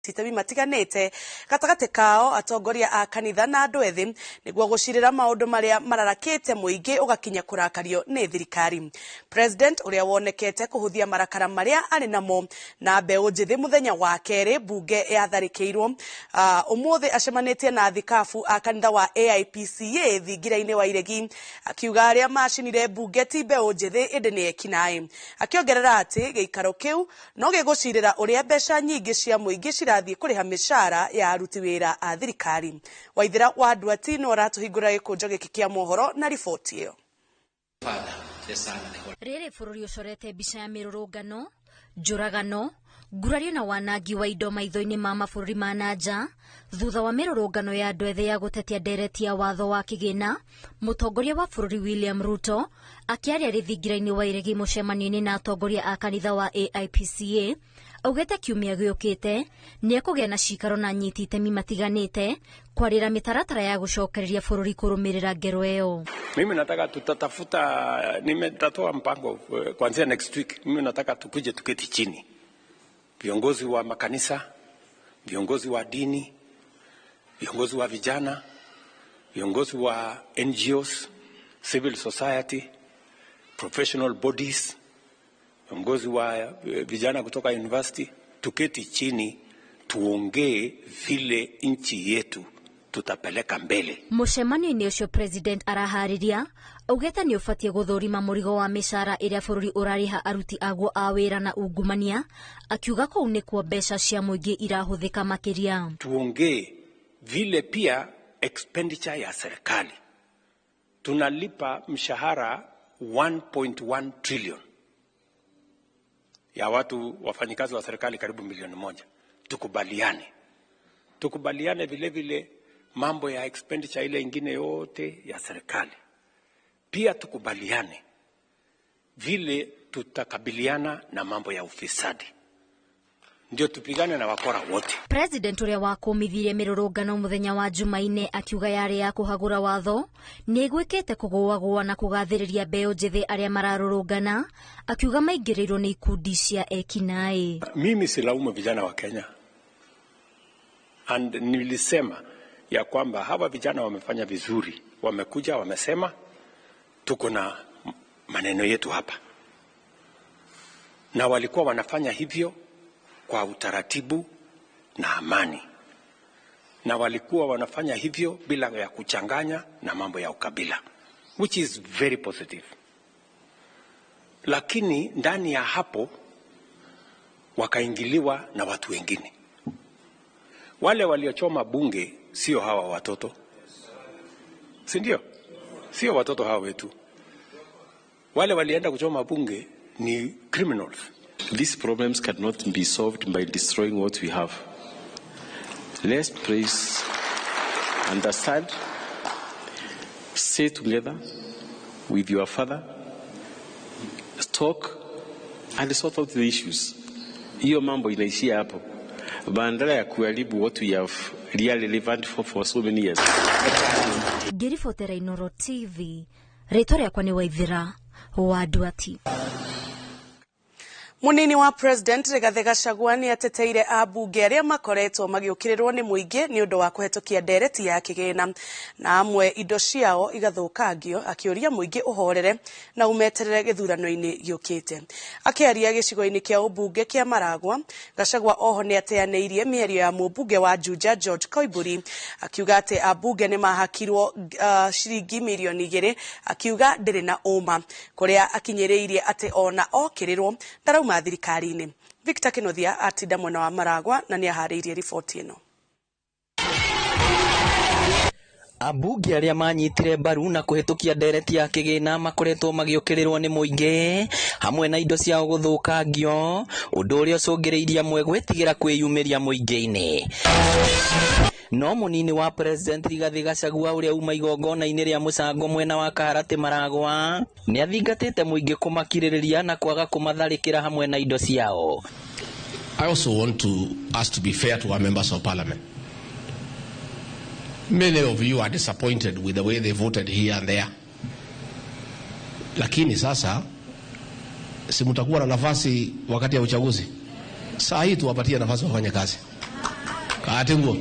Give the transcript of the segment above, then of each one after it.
itemi matiganite gatagate kao atongoria a kanitha na andu ethi niguo gucirira maundu maria mararakite muingi ugakinya kurakario ni thirikari. President uria wonekete kuhuthia marakara maria ari namo na mbeu njithi muthenya wa keri bunge yatharikirwo umuthi acemanitie na thikafu a kanitha wa AIPCA thingiraini wa Iregi akiuga aria macinire bunge ti mbeu njithi indi ni ekinai akiongerera ati giikaro kiu no gigucirira uria mbeca nyingi cia muingi thie kuriha mishara ya aruti wira a thirikari. Waithira wa Ndwati no ratuhingura gikunjo giki kia mohoro na riboti iyo. Rere bururi ucorete mbica ya mirurungano, njuragano, ngurario na wanangi wa indo maitho-ini ma mabũrũri ma nanja thutha wa mirurungano ya andu ethĩ ya gutetia ndereti ya watho wa kigina. Mutongoria wa bũrũri William Ruto akiaria rĩthingira-inĩ wa Iregi mucemanio-inĩ na atongoria a kanitha wa AIPCA augete kiumia giukite ni ekugea na cikaro na nyiti itemi matiganite kwarira mitaratara ya gucokereria bũrũri kurumirira ngero ĩyo. Mimi nataka tutatafuta, nimetatoa mpango kuanzia next week. Mimi nataka tukuje tuketi chini, viongozi wa makanisa, viongozi wa dini, viongozi wa vijana, viongozi wa NGOs, civil society, professional bodies, viongozi wa vijana kutoka university, tuketi chini tuongee vile nchi yetu tutapeleka mbele. Mucemanio-inĩ ucio president arahariria augete ni ufatie guthurima murigo wa mishara iria bũrũri urariha aruti aguo a wira na ungumania, akiuga kũu nĩkuo mbeca cia mũingĩ irahuthika makiria. Tuongee vile pia expenditure ya serikali, tunalipa mshahara 1.1 trillion ya watu wafanyikazi wa serikali karibu milioni 1. Tukubaliane vile vile mambo ya expenditure ile ingine yote ya serikali. Pia tukubaliane vile tutakabiliana na mambo ya ufisadi. Ndio tupigane na wakora wote. President uria wakumithirie mirurungano muthenya wa Jumaine akiuga yari ya kuhagura watho ni igwikite kugũagũa na kugathĩrĩria mbeu njithi aria mararurungana, akiuga maingĩrĩirwo ni ikundi cia ekinai. Mimi silaumu vijana wa Kenya, and nilisema ya kwamba hawa vijana wamefanya vizuri, wamekuja wamesema tuko na maneno yetu hapa, na walikuwa wanafanya hivyo kwa utaratibu na amani, na walikuwa wanafanya hivyo bila ya kuchanganya na mambo ya ukabila, which is very positive. Lakini ndani ya hapo wakaingiliwa na watu wengine. Wale waliochoma bunge sio hawa watoto, si ndio? Sio watoto hawa wetu. Wale walienda kuchoma bunge ni criminals. These problems cannot be solved by destroying what we have. Let's please understand, stay together with your father, talk and sort out the issues. Hiyo mambo inaishia hapo, bandala ya kuharibu what we have really relevant for so many years. Ngiribotera Inooro TV, rĩtwa rĩakwa nĩ Waithira wa Ndwati. Munini wa President Rigathi Gachagua ni ateteire abunge aria makoretwo magiukirirwo ni muingi ni undu wa kuhetokia ndereti ya kigina na amwe indo ciao igathukangio, akiuria muingi uhorere na umeterere githurano-ini giukite. Akiaria gicigo-ini kia ubunge kia Maragwa, Gachagua oho ni ateaneirie mierio ya mubunge wa Juja George Koimburi, akiuga ati abunge ni mahakirwo shiringi milioni 2, akiuga ndiri na uma, kuria akinyereirie ati ona okirirwo ndarauma thirikari-ini. Victor Kinothia atinda mwena wa Maragwa na ni ahariirie riboti ino. Abunge aria manyitire mbaru na kuhitukia ndereti ya kigina makoretwo magiukirirwo ni muingi hamwe na indo ciao guthukangio, undu uria ucungiriirie amwe gwitigira kwiyumiria muingi-ini. No munini wa President Rigathi Gachagua uria uma igongona-ini ria mucango mwena wa Kaharati Maragwa ni athingatite muingi kumakiririria na kwaga kumatharikira hamwe na indo ciao. I also want us to be fair to our members of parliament. Many of you are disappointed with the way they voted here and there. Lakini sasa si mtakuwa na nafasi wakati ya uchaguzi. Saa hii tuwapatie nafasi wafanye kazi. Katingo.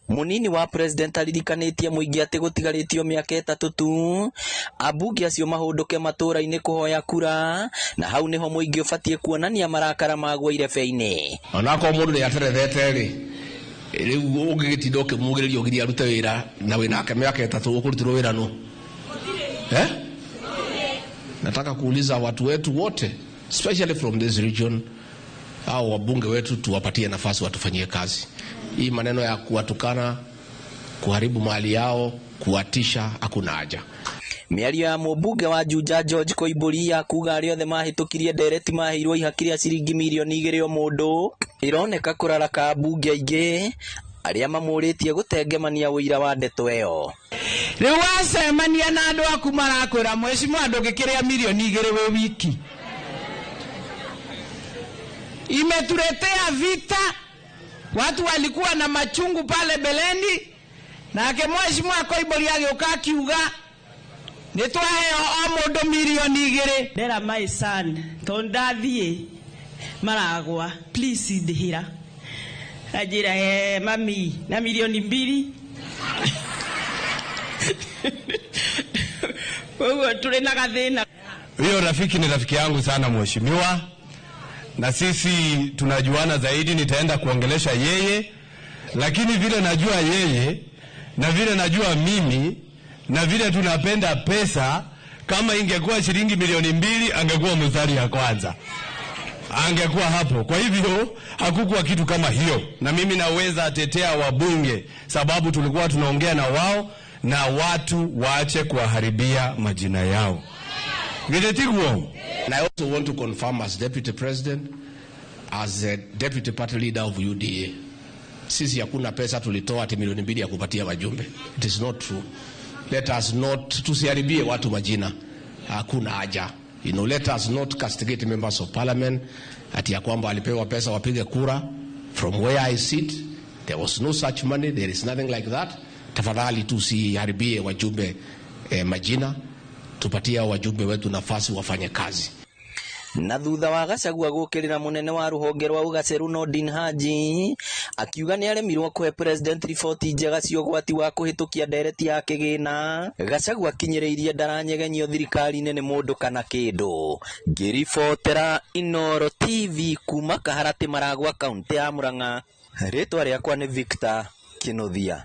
Munini wa president alirikanĩtie mũingĩ atĩ gũtigarĩtio mĩaka 3 tu ambunge acio mahũndũke matũra-inĩ kũhoya kura, na hau nĩho mũingĩ ũbatiĩ kuonania marakara maguo irebeinĩ. Onako mũndũ nĩ aterethete rĩ rĩu ũngĩgĩtinda ũkĩmugĩrĩria ũgithia arute wĩra na wĩnake mĩaka 3 ũkũrutirwo wĩra no. Nataka kuuliza watu wetu wote, especially from this region, au wabunge wetu tuwapatie nafasi watufanyie kazi. Hii maneno ya kuwatukana, kuharibu mali yao, kuwatisha hakuna haja. Mĩario ya mũmbunge wa Juja George Koimbũri ya kuga arĩa othe mahĩtũkirie ndereti maheirwo ihaki rĩa ciringi mirioni 2 o mũndũ ironeka kũraraka ambunge aingĩ arĩa mamũrĩtie gũtengemania ũira wa ndeto ĩyo. Rĩu wacemania na andũ aku marakwĩra mheshimiwa ndũngĩkĩrĩa mirioni 2 wĩ wiki. Imetuletea vita. Watu walikuwa na machungu pale beleni, na ake mheshimiwa Koimbũri agĩũka akiuga nĩtwaheo o mũndũ mirioni 2. Ndera my son tondathiĩ maragwa please ndĩhĩra. Ajira mami na milioni 2. Wewe tule na gathina. Huyo rafiki ni rafiki yangu sana mheshimiwa, na sisi tunajuana zaidi. Nitaenda kuongelesha yeye, lakini vile najua yeye na vile najua mimi na vile tunapenda pesa, kama ingekuwa shilingi milioni 2 angekuwa mstari ya kwanza, angekuwa hapo. Kwa hivyo hakukuwa kitu kama hiyo, na mimi naweza tetea wabunge sababu tulikuwa tunaongea na wao, na watu waache kuharibia majina yao. And I also want to confirm as Deputy President, as a Deputy Party Leader of UDA, sisi hakuna pesa tulitoa ati milioni 2 ya kupatia wajumbe. It is not true. Let us not tusiharibie watu majina. Hakuna haja. You know, let us not castigate members of parliament ati ya kwamba alipewa pesa wapige kura. From where I sit, there was no such money. There is nothing like that. Tafadhali tusiharibie wajumbe majina. Tupatia wajumbe wetu nafasi wafanye kazi. Na thutha wa Gachagua gũkĩrĩra mũnene wa rũhonge rwa ũgaceru Nordin Haji akiuga nĩ aremirwo kũhe president riboti njega cia ũgwati wa kũhĩtũkia ndereti ya kĩgĩna, Gachagua akinyĩrĩirie ndaranyegenio thirikari-inĩ nĩ mũndũ kana kĩndũ. Ngĩribotera Inooro TV kuma Kaharatĩ Maragwa, kaunti ya Murang'a, rĩtwa rĩakwa nĩ Victor Kĩnuthia.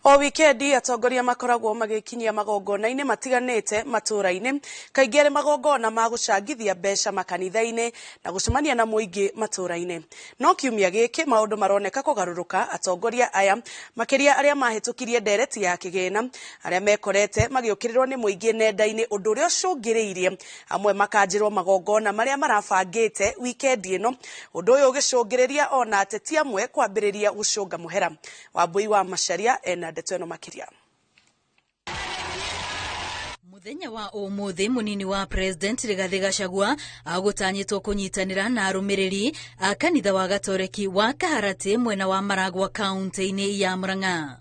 O wikendi atongoria makoragwo magĩkinyia magongona-inĩ matiganĩte matũra-inĩ, kaingĩ arĩ magongona ma gũcangithia mbeca makanitha-inĩ na gũcemania na mũingĩ matũra-inĩ. No kiumia gĩkĩ maũndũ maroneka kũgarũrũka, atongoria aya makĩria arĩa mahĩtũkirie ndereti ya kĩgĩna, arĩa mekorete magĩũkĩrĩrwo nĩ mũingĩ nenda-inĩ, ũndũ ũrĩa ũcũngĩrĩirie amwe makanjĩrwo magongona marĩa marabangĩte wikendi ĩno, ũndũ ũyũ ũgĩcũngĩrĩria ona ateti amwe kwambĩrĩria gũcũnga mũhera. Wambui wa Macharia ena ndeto ĩno makĩria. Muthenya wa ũmũthĩ munini wa president Rigathi Gachagua agũtanyĩtwo kũnyitanĩra na arũmĩrĩri a kanitha wa Gatoreki wa Kaharatĩ mwena wa Maragwa kaunti-inĩ ya Murang'a.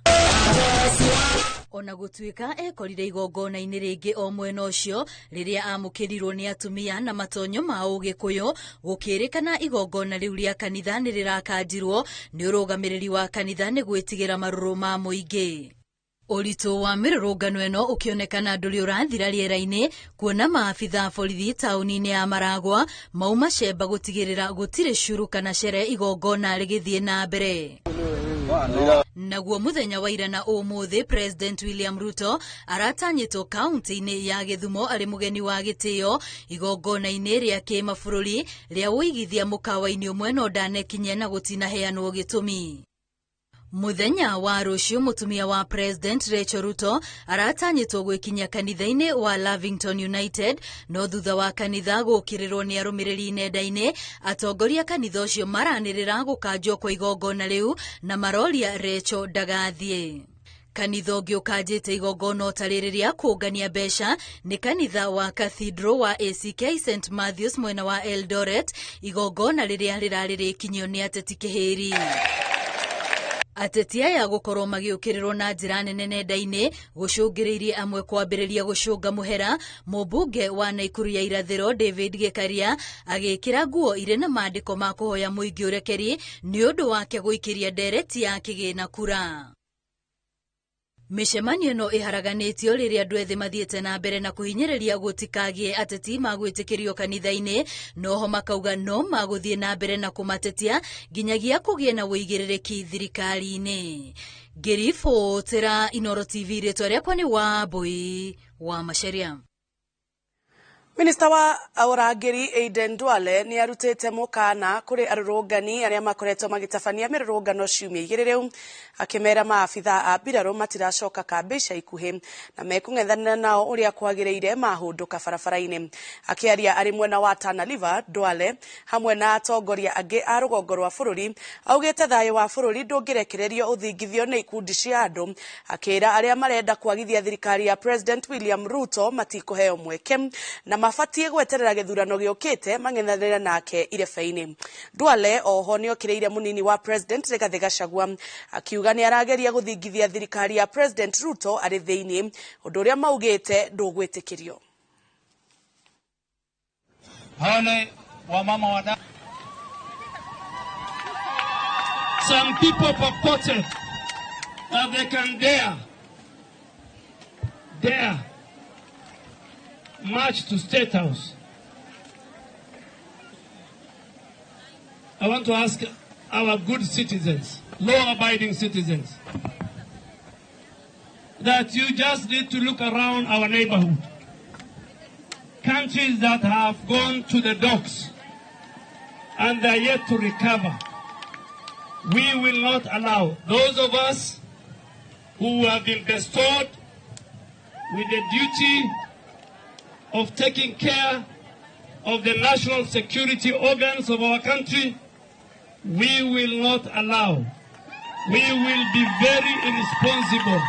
Ona gũtuĩka ekorire igongona-inĩ rĩngĩ o mwena ũcio rĩrĩa amũkĩrirwo nĩ atumia na matonyo ma Ũgĩkũyũ, gũkĩrĩkana igongona rĩu rĩa kanitha nĩ rĩrakanjirwo nĩ ũrũgamĩrĩri wa kanitha nĩ gwĩtigĩra marũrũ ma mũingĩ. Ũritũ wa mĩrũrũngano ĩno ũkĩonekana ndũrĩ ũrathira rĩera-inĩ, kuona maabitha borithi taũni-inĩ ya Maragwa mauma cemba gũtigĩrĩra gũtirĩ curu kana cere igongona rĩgĩthiĩ na mbere. Naguo muthenya wa ira na ũmũthĩ President William Ruto aratanyĩtwo kaunti-inĩ ya Gĩthumo arĩ mũgeni wa gĩtĩo igongona-inĩ rĩa kĩmabũrũri rĩa ũigithia mũkawa-inĩ ũmwe no ndanekinyia na gũtinaheanwo gĩtũmi. Muthenya wa rũciũ mũtumia wa President Rachel Ruto aratanyĩtwo gwĩkinyia kanitha-inĩ wa Lavington United, no thutha wa kanitha gũkĩrĩrwo nĩ arũmĩrĩri nenda-inĩ, atongoria kanitha ũcio maranĩrĩra gũkanjwo kwa igongona rĩu na maroria Rachel ndagathiĩ. Kanitha ũngĩ ũkanjĩte igongona ta rĩrĩ rĩa kũngania mbeca nĩ kanitha wa Cathedral wa ACK St Matthews mwena wa Eldoret, igongona rĩrĩa rĩrarĩ rĩkinyo nĩ ateti kĩhĩri. Ateti aya gukorwo magiukirirwo na njira nene nenda-ini gucungiriirie amwe kwambiriria gucunga muhera. Mubunge wa Naikuru ya Irathiro David Gikaria agikira nguo ire na maandiko ma kuhoya muingi urekeri ni undu wake guikiria ndereti ya kigina kura. Mishemanio ino iharaganitio riria andu ethi mathiete na mbere na kuhinyiriria gutikagie ateti magwitikirio kanitha-ini, noho makauga no maguthie na mbere na kumatetia nginyagia kugie na uigiririki thirikari-ini. Ngiribotera Inooro TV, ritwa riakwa ni Wambui wa Macharia. Minista wa Urangiri Aden Duale ni arutite mukana kuri arurungani aria makoretwo magitabania mirurungano ciumia igiri riu, akimera maabitha a mbirarũ matiracoka kambica ikuhi na mekung'ethanĩra nao uria kwagĩrĩire mahũndũka barabara-ini. Akiaria ari mwena wa Tana River, Duale hamwe na atongoria angĩ a rũgongo rwa bũrũri augĩte thayũ wa bũrũri ndũngĩrekererio ũthingithio nĩ ikundi cia andũ, akĩra aria marenda kwagithia thirikari ya President William Ruto matikũheo mweke na mafatie gweterera gĩthurano gĩũkĩte mang'ethanĩre nake irebe-ini. Duale oho nĩ okĩrĩire munini wa President Rigathi Gachagua akiuga nĩ arageria gũthingithia thirikari ya President Ruto arĩ thĩinĩ, ũndũ ũrĩa maugĩte ndũgwĩtĩkĩrio. Wale wa mama wa some people purported that they can dare march to State House. I want to ask our good citizens, law-abiding citizens, that you just need to look around our neighborhood. Countries that have gone to the docks and they are yet to recover. We will not allow those of us who have been bestowed with the duty of taking care of the national security organs of our country. We will not allow. We will be very irresponsible.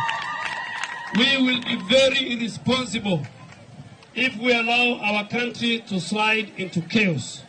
We will be very irresponsible if we allow our country to slide into chaos.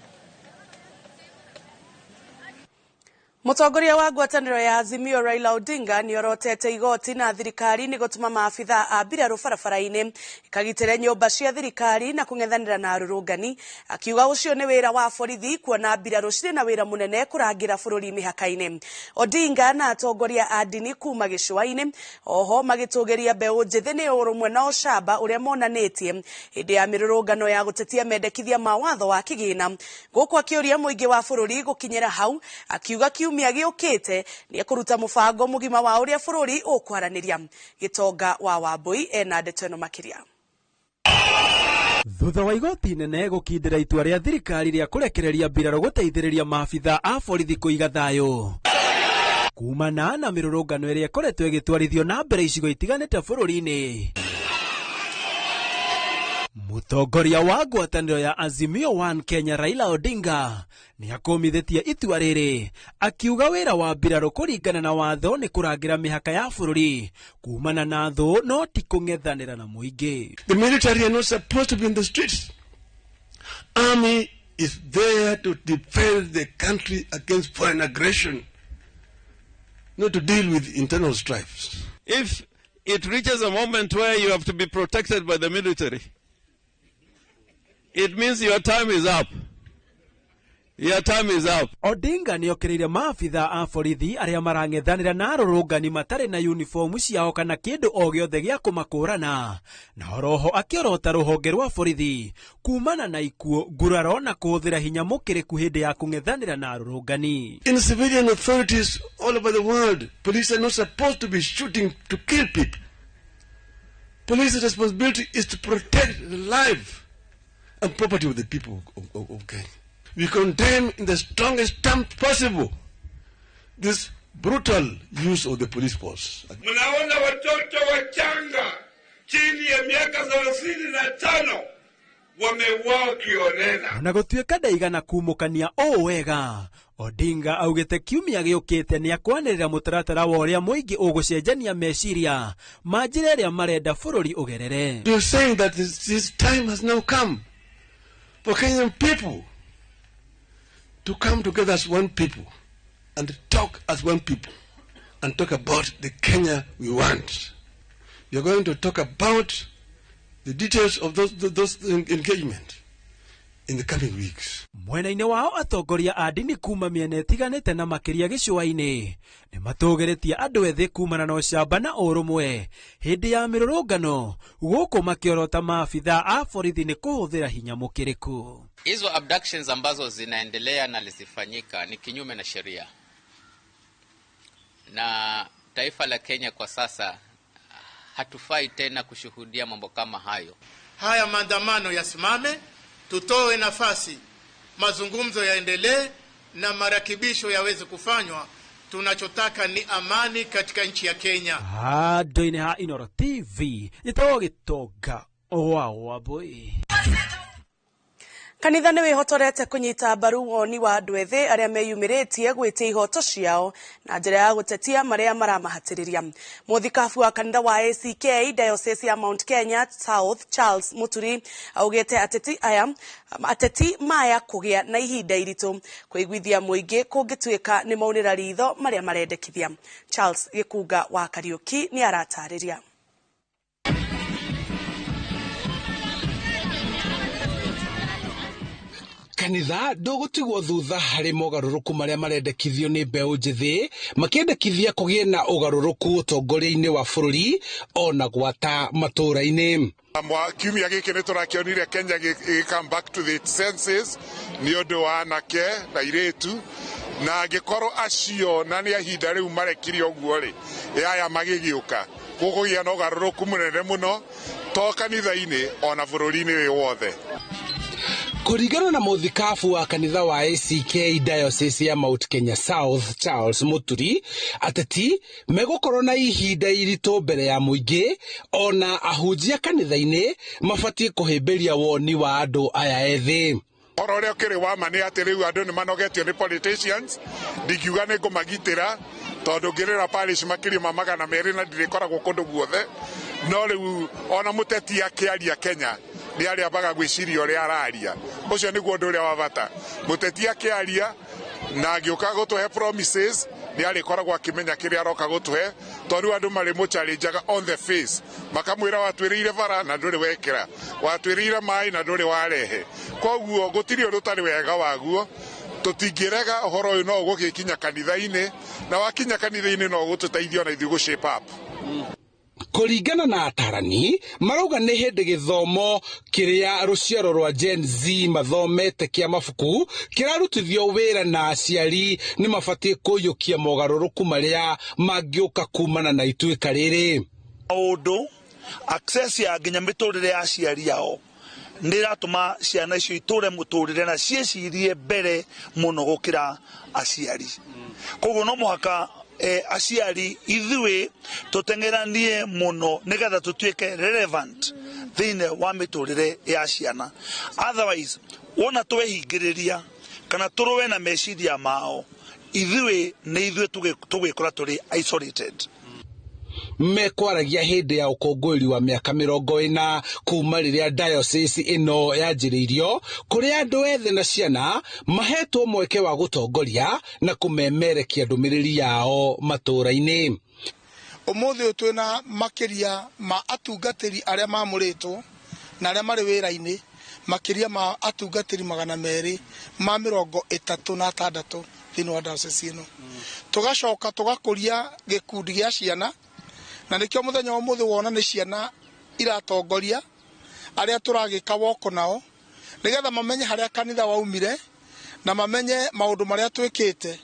Mutongoria wa ngwatanĩro ya Azimio Raila Odinga ni orotete igoti na thirikari ni gutuma maabitha a mbirarũ barabara-ini ikagitĩre nyũmba cia thirikari na kung'ethanĩra na arũrũngani, akiuga ucio ni wĩra wa borithi kuona mbirarũ cirĩ na wĩra munene kũrangĩra bũrũri mĩhaka-inĩ. Odinga na atongoria a ndini kuma gĩcũa-inĩ oho magĩtũgĩria mbeũ njĩthĩ nĩ ũrũmwe na ũcamba ũrĩa monanĩtie hĩndĩ ya mĩrũrũngano ya gũtetia mendekithia ma watho wa kĩgĩna, gũkũ akĩũria mũingĩ wa bũrũri gũkinyĩra hau, akiuga kiumia gĩũkĩte nĩ ekũruta mũbango mũgima wa ũrĩa bũrũri ũkwaranĩria. Gĩtonga wa Wambui ena ndeto ĩno makĩria. Thutha wa igoti nene gũkindĩra itua rĩa thirikari rĩa kũrekereria mbirarũ gũteithĩrĩria maabitha a borithi kũiga thayũ kumana na mĩrũrũngano ĩrĩa ĩkoretwo ĩgĩtwarithio na mbere icigo itiganĩte bũrũri-inĩ, mutongoria wa ngwatanĩro ya Azimio One Kenya Raila Odinga ni akomithĩtie itua rĩrĩ, akiuga wĩra wa mbirarũ kũringana na watho nĩ kũrangĩra mĩhaka ya bũrũri kumana na thũ no ti kũng'ethanĩra na mũingĩ. The military are not supposed to be in the streets. Army is there to defend the country against foreign aggression, not to deal with internal strifes. If it reaches a moment where you have to be protected by the military, it means your time is up. Your time is up. Odinga ni okĩrĩire maabitha a borithi arĩa marang'ethanĩra na arũrũngani matarĩ na uniform ciao kana kĩndũ o gĩothe gĩa kũmakũrana, na oroho akĩorota rũhonge rwa borithi kumana na ikuũ, nguraro na kũhũthĩra hinya mũkĩrĩku hĩndĩ ya kũng'ethanĩra na arũrũngani. In civilian authorities all over the world, police are not supposed to be shooting to kill people. Police's responsibility is to protect the life and property of the people of Kenya. We condemn in the strongest terms possible this brutal use of the police force. Mnaona watoto wachanga chini ya miaka 35 wameuawa kiolela. Na gũtuĩka ndaigana kumũkania ũũ wega, Odinga augĩte kiumia gĩũkĩte nĩ akwanĩrĩra mũtaratara wa ũrĩa mũingĩ ũgũcenjania meciria ma njĩra ĩrĩa marenda bũrũri ũgerere. You're saying that this time has now come for Kenyan people to come together as one people and talk as one people and talk about the Kenya we want. We are going to talk about the details of those engagement in the coming weeks. Mwena-inĩ wao atongoria a ndini kuma mĩena ĩtiganĩte na makĩria gĩcũa-inĩ nĩ matũgĩrĩtie andũ ethĩ kumana na ũcamba na ũrũmwe hĩndĩ ya mĩrũrũngano gũkũ makĩorota maabitha a borithi nĩ kũhũthĩra hinya mũkĩrĩku. Hizo abductions ambazo zinaendelea na zisifanyika ni kinyume na sheria, na taifa la Kenya kwa sasa hatufai tena kushuhudia mambo kama hayo. Haya maandamano yasimame, tutoe nafasi mazungumzo yaendelee na marakibisho yaweze kufanywa. Tunachotaka ni amani katika nchi ya Kenya. Handũ-inĩ ha Inooro TV ĩtagwo Gĩtonga wa Boy. Kanitha nĩ wĩhotorete kũnyita mbaru woni wa andũ ethĩ arĩa meyumĩrĩtie gwĩtia ihoto ciao na njĩra ya gũtetia marĩa maramahatĩrĩria. Mũthikabu wa kanitha wa ACK Diocese ya Mount Kenya South Charles Muturi augĩte ateti maya kũgĩa na ihinda iritũ kũiguithia mũingĩ kũngĩtuĩka nĩ maunĩra ritho marĩa marendekithia. Charles Gĩkunga wa Kariuki nĩ aratarĩria. Kanitha ndũgũtigwo thutha harĩ mogarũrũku marĩa marendekithio nĩ mbeũ njĩthĩ makĩendekithia kũgĩe na ũgarũrũku ũtongoria-inĩ wa bũrũri ona gwata matũũra-inĩ. Kiumia gĩkĩ nĩ tũrakĩonire Kenya come back to the senses nĩ ũndũ wa anake na airĩtu, na angĩkorwo acio na nĩ ahinda rĩu marekire ũguo rĩ aya magĩgĩũka gũkũgĩa na ũgarũrũku mũnene mũno to kanitha-inĩ ona bũrũri-inĩ wothe. Kũringana na mũthikabu wa kanitha wa ACK Diocese ya Mount Kenya South Charles Muturi, ateti megũkorwo na ihinda iritũ mbere ya mũingĩ ona ahunjia kanitha-inĩ mabatiĩ kũhĩmbĩria woni wa andũ aya ethĩ. Ũhoro ũrĩa ũkĩrĩ wa ma nĩ atĩ rĩu andũ nĩ manogetio nĩ politicians, ndingiuga nĩ ngũmagitĩra tondũ ngĩrĩra parish makĩria ma 200 na ndĩrĩkoragwo kũndũ guothe, no rĩu ona mũteti akĩaria Kenya nĩ arĩa ambaga gwĩciria ũrĩa araria. Ũcio nĩguo ũndũ ũrĩa wa bata. Mũteti akĩaria na agĩũka gũtũhe promises nĩ arĩkoragwo akĩmenya kĩrĩa aroka gũtũhe, tondũ andũ marĩ mũchallengeaga on the face, makamwĩra watwĩrĩire bara na ndũrĩ wekĩra, watwĩrĩire maĩ na ndũrĩ warehe. Koguo gũtirĩ ũndũ ũtarĩ wega waguo, tũtingĩrega ũhoro ũyũ no ũgũgĩkinya kanitha-inĩ, na wakinya kanitha-inĩ no ũgũtũteithia na ithuĩ gũ-shape up. Kũringana na atarani marauga nĩ hĩndĩ gĩthomo kĩrĩa rũciaro rwa Gen Z mathomete kĩa mabuku kĩrarutithio wĩra na aciari nĩ mabatiĩ kũiyũkia mogarũrũku marĩa mangĩũka kumana na ituĩka rĩrĩ. Maũndũ access ya nginya mĩtũrĩre ya aciari yao nĩ ratũma ciana icio itũre mũtũrĩre na ciecirie mbere mũno gũkĩra aciari. Koguo no mũhaka aciari ithuĩ tũteng'eranie mũno nĩgetha tũtuĩke relevant thĩinĩ wa mĩtũrĩre ya ciana. Otherwise wona twehingĩrĩria kana tũrũe na meciria mao, ithuĩ nĩ ithuĩ tũgĩkora tũrĩ isolated. Mekwaragia hĩndĩ ya ũkũngũĩri wa mĩaka 40 kuma rĩrĩa diocese ĩno yanjĩrĩirio, kũrĩa andũ ethĩ na ciana mahetwo mweke wa gũtongoria na kũmemerekia ndũmĩrĩri yao matũũra-inĩ. Ũmũthĩ ũyũ twĩna makĩria ma atungatĩri arĩa mamũrĩtwo na arĩa marĩ wĩra-inĩ, makĩria ma atungatĩri 236 thĩinĩ wa diocese ĩno. Tũgacoka tũgakũria gĩkundi gĩa ciana, na nĩkĩo mũthenya wa ũmũthĩ wona nĩ ciana iratongoria arĩa tũragĩka woko nao, nĩgetha mamenye harĩa kanitha waumire na mamenye maũndũ marĩa twĩkĩte,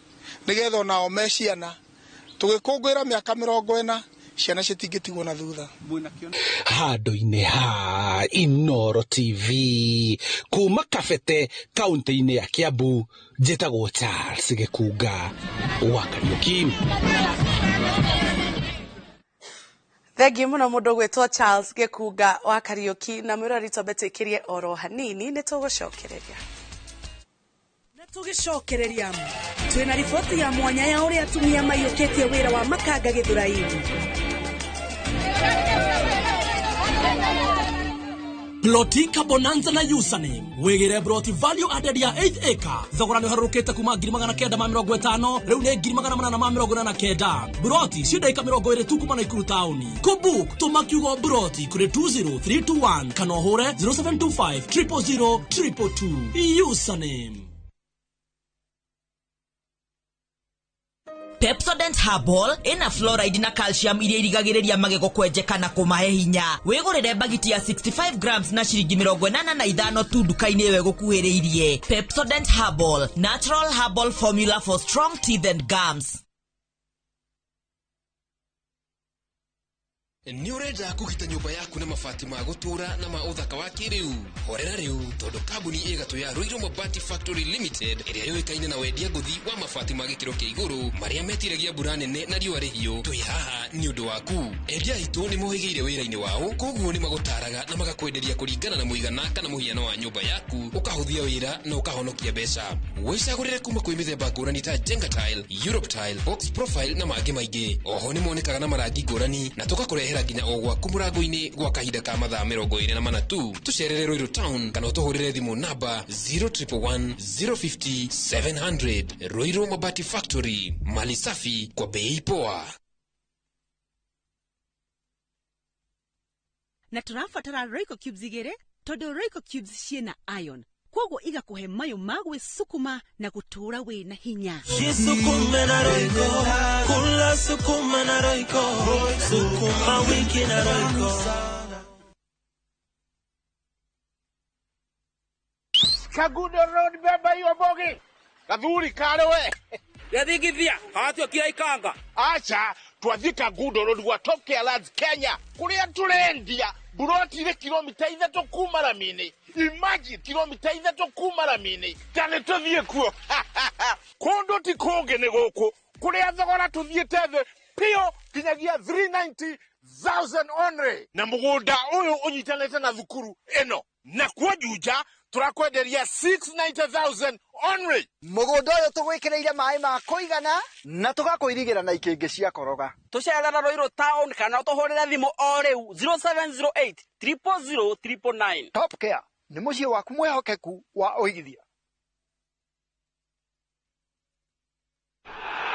nĩgetha onao me ciana tũgĩkũngũĩra mĩaka 40 ciana citingĩtigwo na thutha. Handũ-inĩ ha Inooro TV kuma Kabete kaunti-inĩ ya Kiambu, njĩtagwo Charles Gĩkunga wa Kariuki. Thengi mũno mũndũ gwĩtwo Charles Gĩkunga wa Kariuki, na mwĩrori twambĩtĩkĩrie oro hanini nĩ tũgũcokereria. Twĩna riboti ya mwanya ya ũrĩa atumia maiyũkĩtie wĩra wa makanga Gĩthũrai. Plotika Bonanza na username. Wegere broti value added ya 8 acre. Thogora ni harukete kuma 950 reu ne 849. Broti shida ikamirogwo ire tu kuma na Ikuru tauni. Kubuk tumakiugo broti kuri 20321 kanohore 0725 000 222. Username. Pepsodent Herbal ina fluoride na calcium iria irigagiriria magego kwenjeka na kumahe hinya. Wigurire bagiti ya 65 grams na shiringi 85 tu duka-ini ewe gukuhiriirie. Pepsodent Herbal, natural herbal formula for strong teeth and gums. Ni urenda kugita nyumba yaku na mabati ma gutura na ma uthaka wa kiriu. Horera riu tondu kambuni igatu ya Ruiru Mabati Factory Limited iria yoikaine na wendia nguthi wa mabati ma gikiro kia iguru maria metiragia mbura nene na riua rihio. Twi haha ni undu waku. Endia itu ni mohigeire wira-ini wao, koguo ni magutaraga na magakwenderia kuringana na muigana kana muhiano wa nyumba yaku, ukahuthia wira na ukahonokia mbeca. Wicagurire kuma kwi mithemba ngurani ta Jenga Tile, Europe Tile, Box Profile na mangi maingi. Oho ni monekaga na marangi ngurani na tugakurehera nginya ogwa kumurango-ini gwa kahinda ka mathaa 24 tu. Tucerere Ruiru Town kana utuhurire thimu namba 0111 050 700. Ruiru Mabati Factory, mali safi kwa bei poa. Na turafatara Royco Cubes igere todo Royco Cubes ciena iron kwogo igakuhe mayo magwe sukuma na gutura we na hinya. Sukuma na Royco, kula sukuma na Royco, sukuma wiki na Royco. Kagudo Road beba hiyo bogi. Kadhuri kale we. Yathigithia, hatio kira ikanga. Acha, twathika Kagudo Road wa Top Care Lands Kenya. Kuria turendia. Buroti ile kilomita 3 kuma Ramini. Imagine kilomita 3 kuma Ramini. Kane tuthie kuo. Kondo ti konge ne goko. Kuria thogora tuthie teve pio kinyagia 390,000 only. Na mugunda uyu unyitanete na thukuru eno. Na kwa juja turakwenderia 690,000 only. Mugunda uyu tugwikireire mai ma kuigana na tugakuirigira na ikingi cia koroga. Tucerera Ruiru Town kana utuhurire thimu o riu 0708 000 999. Top Care ni mucie waku mwehokeku wa uigithia.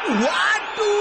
Watu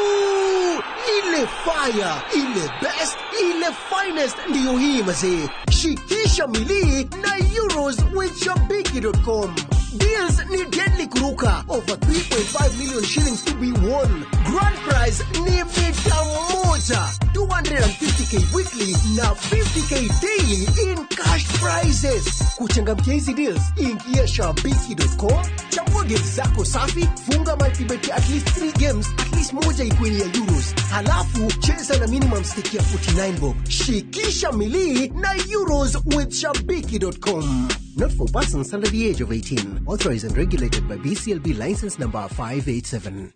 ile fire, ile best, ile finest ndiyo hii mazee. Shikisha mili na euros with shabiki.com. Deals ni deadly kuruka. Over 3.5 million shillings to be won. Grand prize ni mita moja. 250k weekly na 50k daily in cash prizes. Kuchangamkia hizi deals, ingia shabiki.com. Chagua games zako safi, funga multibet at least 3 games, at least moja ikuwe ya euros. Halafu cheza na minimum stake ya 49 bob. Shikisha mili na euros with shabiki.com. Not for persons under the age of 18. Authorized and regulated by BCLB license number 587.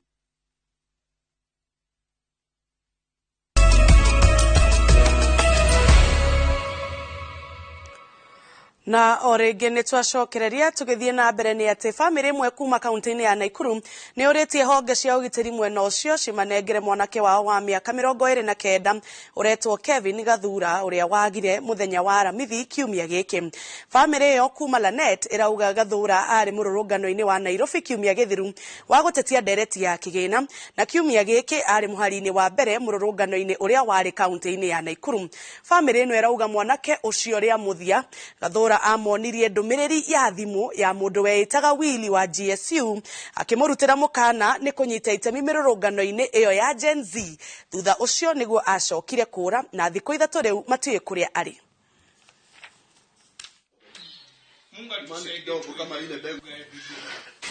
Na orege ni twacokereria tugithie na mbere ni ati family imwe kuma kaunti-ini ya Naikuru ni uritie honge cia ugitiri mwena ucio cimanengere mwanake wao wa miaka 29 uretwo Kevin Gathura uria wagire muthenya wa Aramithi kiumia giki. Family yo kuma Lanet irauga Gathura ari mururungano-ini wa Nairobi kiumia githiru wa gutetia ndereti ya kigina na kiumia giki ari muhari-ini wa mbere mururungano-ini uria wari kaunti-ini ya Naikuru. Family no irauga mwanake ucio ria muthia Gathura amonirie ndumiriri ya thimu ya mundu weitaga Willy wa GSU akimurutira mukana ni kunyita itemi mirurungano-ini iyo ya Gen Z. Thutha ucio niguo acokire kura na thiku 3 riu matiye kuria ari.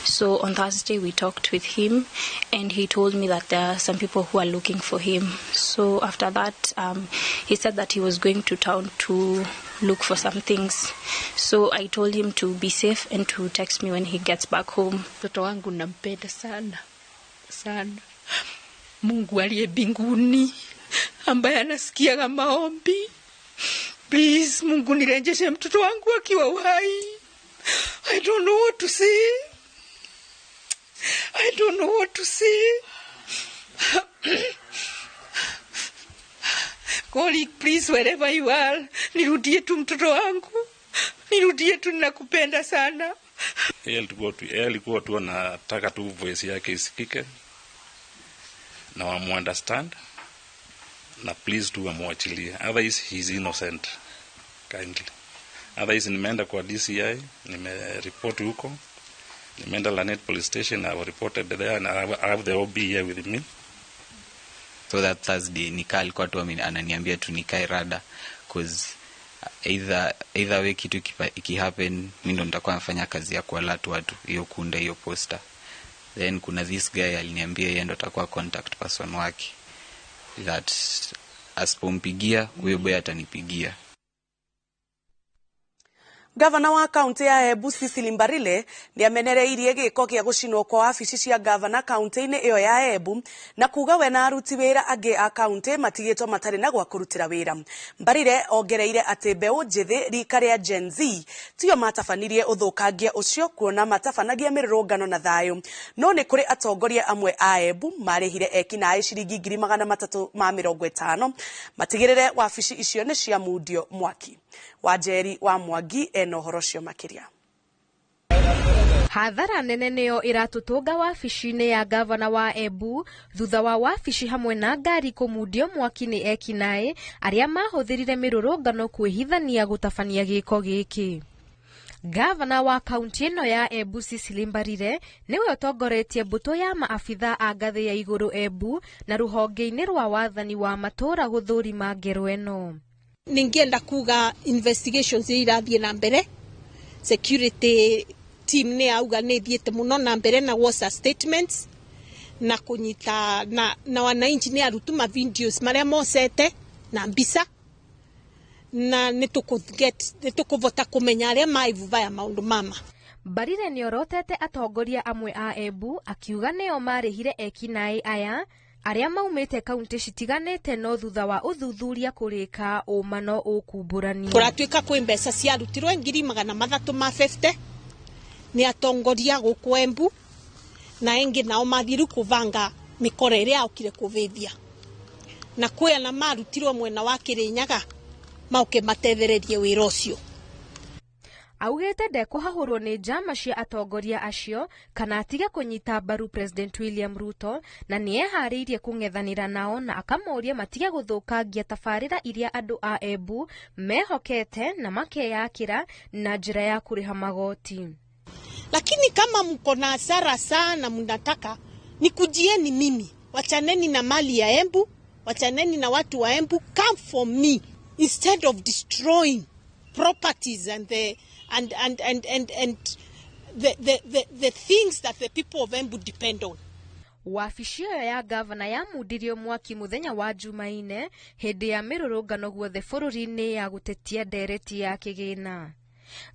So on Thursday we talked with him and he told me that there are some people who are looking for him. So after that he said that he was going to town to look for some things. So I told him to be safe and to text me when he gets back home. Mtoto wangu nampenda sana sana. Mungu aliye mbinguni ambaye anasikia maombi. Please Mungu nirejeshe mtoto wangu akiwa uhai. I don't know what to say. I don't know what to say. Colleague, please, wherever you are, nirudie tu mtoto wangu. nirudie tu, nakupenda sana. Yeye alikuwa tu anataka tu voice yake isikike na wamuunderstand, na please tu amwachilie, otherwise he's innocent kindly. Otherwise nimeenda kwa DCI, nimereport huko, nimeenda Lanet police station, I reported there, and I have the OB here with me. So that Thursday Nika alikuwa tu ananiambia tu nikae rada, cause either way kitu ikihappen mimi ndo nitakuwa nafanya kazi ya kualert watu, hiyo kunda hiyo poster. Then kuna this guy aliniambia yeye ndo atakuwa contact person wake, that asipompigia huyo boy atanipigia. Gavana wa kaunti ya Embu Cecily Mbarile ni amenereirie giko kia gucinwo kwa wabici cia gavana kaunti-ini iyo ya Embu na kuga we na aruti wira angi a kaunti matigitwo matari na gwa kurutira wira. Mbarile ongereire ati mbeu njithi rika ria Gen Z tiyo matafanirie uthukangia ucio kuona matafanagia mirurungano na thayu, no ni kuri atongoria amwe a Embu marihire ekinae ciringi 350 matigirire wabici icio ni cia Mundio Mwaki. Wajeri wa Mwangi enohorocio makiria. Hadhara nene niyo iratutunga wabici-ini ya gavana wa Embu thutha wa wabici hamwe na ngari kumudio mwaki-ini ekinae aria mahuthirire mirurungano kwihithania gutafania giko giki. Gavana wa kaunti ino ya Embu Cecily Mbarile niwe utongoretie mbuto ya maafitha a ngathi ya iguru Embu na ruhonge-ini rwa wathani wa matura guthurima ngero eno. Ningienda kuga investigations irathie na mbere, security team ne auga ne thiete muno na mbere na was statements na kunyita na wananchi ne arutuma videos maria mosete na mbisa na netukuvota kumenya aria maivuva ya maundu mama. Mbarile ni orotete atongoria amwe a Embu akiuga neo marihire ekinae aya aria maumite kaunti citiganite no thutha wa uthuthuria kurika umano ukumburani. Kuratuika kwi mbeca ciarutirwe 350 ni atongoria guku Embu na engi nao mathiru kuvanga mikora iria aukire kuvithia na kuya na marutirwo mwena wa Kirinyaga mauke matethererie wira ucio. Augete ndekuhahurwo ni njama cia atongoria acio kana atige kunyita mbaru President William Ruto na niehariirie kung'ethanira nao na akamoria matige guthukangia tabarira iria andu a Embu mehokete na makeyakira na njira ya kuriha magoti. Lakini kama mko na hasara sana mnataka nikujieni mimi, wachaneni na mali ya Embu, wachaneni na watu wa Embu, come for me instead of destroying properties and the things that the people of Embu depend on. Wabici iyo ya gavana ya Mundio Mwaki muthenya wa Jumaine hindi ya mirurungano guothe bururi-ini ya gutetia ndereti ya kigina.